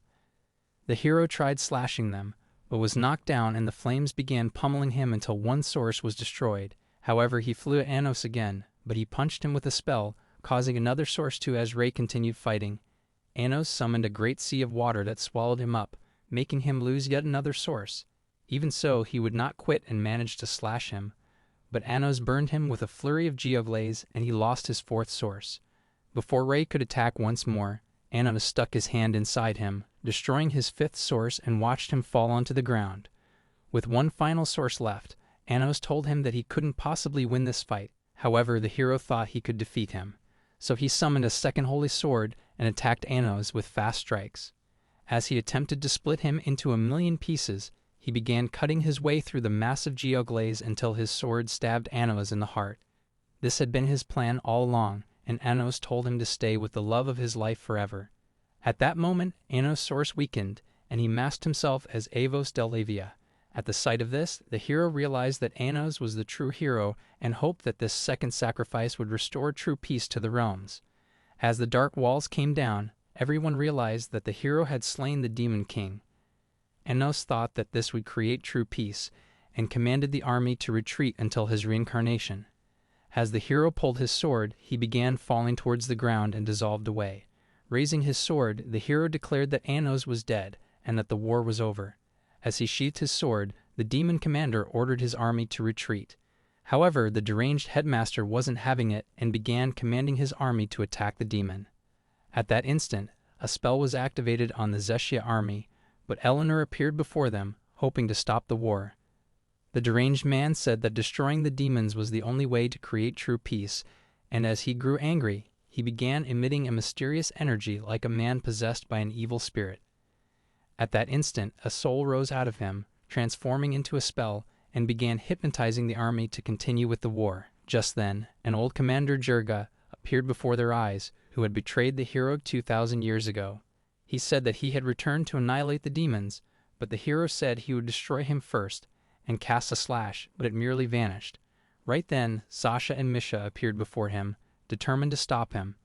The hero tried slashing them, but was knocked down and the flames began pummeling him until one source was destroyed. However, he flew at Anos again, but he punched him with a spell, causing another source to as Ray continued fighting. Anos summoned a great sea of water that swallowed him up, making him lose yet another source. Even so, he would not quit and managed to slash him. But Anos burned him with a flurry of geoglaze and he lost his fourth source. Before Ray could attack once more, Anos stuck his hand inside him, destroying his fifth source and watched him fall onto the ground. With one final source left, Anos told him that he couldn't possibly win this fight. However, the hero thought he could defeat him. So he summoned a second holy sword and attacked Anos with fast strikes. As he attempted to split him into 1,000,000 pieces, he began cutting his way through the massive geoglaze until his sword stabbed Anos in the heart. This had been his plan all along, and Anos told him to stay with the love of his life forever. At that moment, Anos' source weakened, and he masked himself as Avos Delavia. At the sight of this, the hero realized that Anos was the true hero and hoped that this second sacrifice would restore true peace to the realms. As the dark walls came down, everyone realized that the hero had slain the demon king. Anos thought that this would create true peace, and commanded the army to retreat until his reincarnation. As the hero pulled his sword, he began falling towards the ground and dissolved away. Raising his sword, the hero declared that Anos was dead, and that the war was over. As he sheathed his sword, the demon commander ordered his army to retreat. However, the deranged headmaster wasn't having it and began commanding his army to attack the demon. At that instant, a spell was activated on the Zeshia army, but Eleanor appeared before them, hoping to stop the war. The deranged man said that destroying the demons was the only way to create true peace, and as he grew angry, he began emitting a mysterious energy like a man possessed by an evil spirit. At that instant, a soul rose out of him, transforming into a spell, and began hypnotizing the army to continue with the war. Just then, an old commander Jirga appeared before their eyes, who had betrayed the hero 2,000 years ago. He said that he had returned to annihilate the demons, but the hero said he would destroy him first, and cast a slash, but it merely vanished. Right then, Sasha and Misha appeared before him, determined to stop him.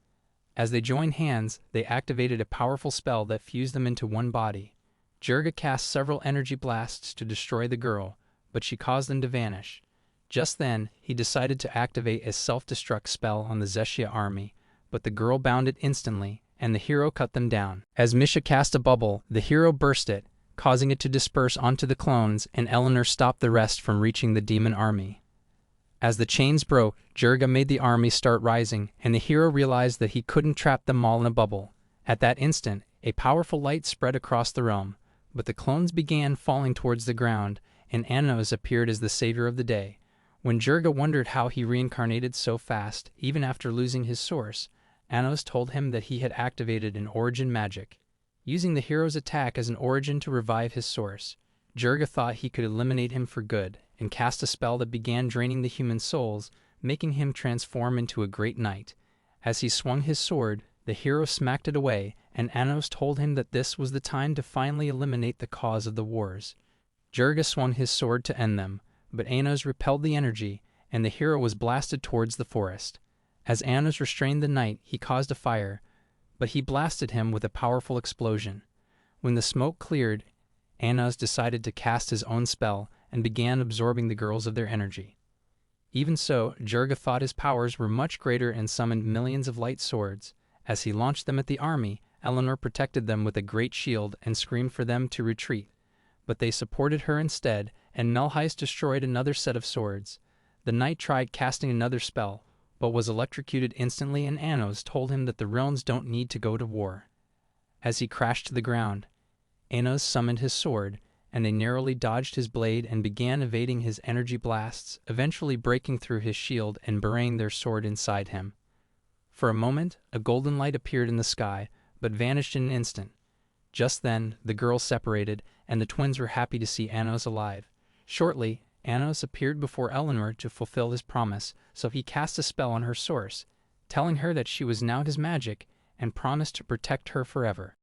As they joined hands, they activated a powerful spell that fused them into one body. Jirga cast several energy blasts to destroy the girl, but she caused them to vanish. Just then, he decided to activate a self-destruct spell on the Zeshia army, but the girl bounded instantly, and the hero cut them down. As Misha cast a bubble, the hero burst it, causing it to disperse onto the clones, and Eleanor stopped the rest from reaching the demon army. As the chains broke, Jirga made the army start rising, and the hero realized that he couldn't trap them all in a bubble. At that instant, a powerful light spread across the realm, but the clones began falling towards the ground, and Anos appeared as the savior of the day. When Jirga wondered how he reincarnated so fast, even after losing his source, Anos told him that he had activated an origin magic, using the hero's attack as an origin to revive his source. Jirga thought he could eliminate him for good, and cast a spell that began draining the human souls, making him transform into a great knight. As he swung his sword, the hero smacked it away, and Anos told him that this was the time to finally eliminate the cause of the wars. Jirga swung his sword to end them, but Anos repelled the energy, and the hero was blasted towards the forest. As Anos restrained the knight, he caused a fire, but he blasted him with a powerful explosion. When the smoke cleared, Anos decided to cast his own spell and began absorbing the girls of their energy. Even so, Jirga thought his powers were much greater and summoned millions of light swords. As he launched them at the army, Eleanor protected them with a great shield and screamed for them to retreat. But they supported her instead, and Melheis destroyed another set of swords. The knight tried casting another spell, but was electrocuted instantly, and Anos told him that the realms don't need to go to war. As he crashed to the ground, Anos summoned his sword, and they narrowly dodged his blade and began evading his energy blasts, eventually breaking through his shield and burying their sword inside him. For a moment, a golden light appeared in the sky, but vanished in an instant. Just then, the girls separated, and the twins were happy to see Anos alive. Shortly, Anos appeared before Eleanor to fulfill his promise, so he cast a spell on her source, telling her that she was now his magic, and promised to protect her forever.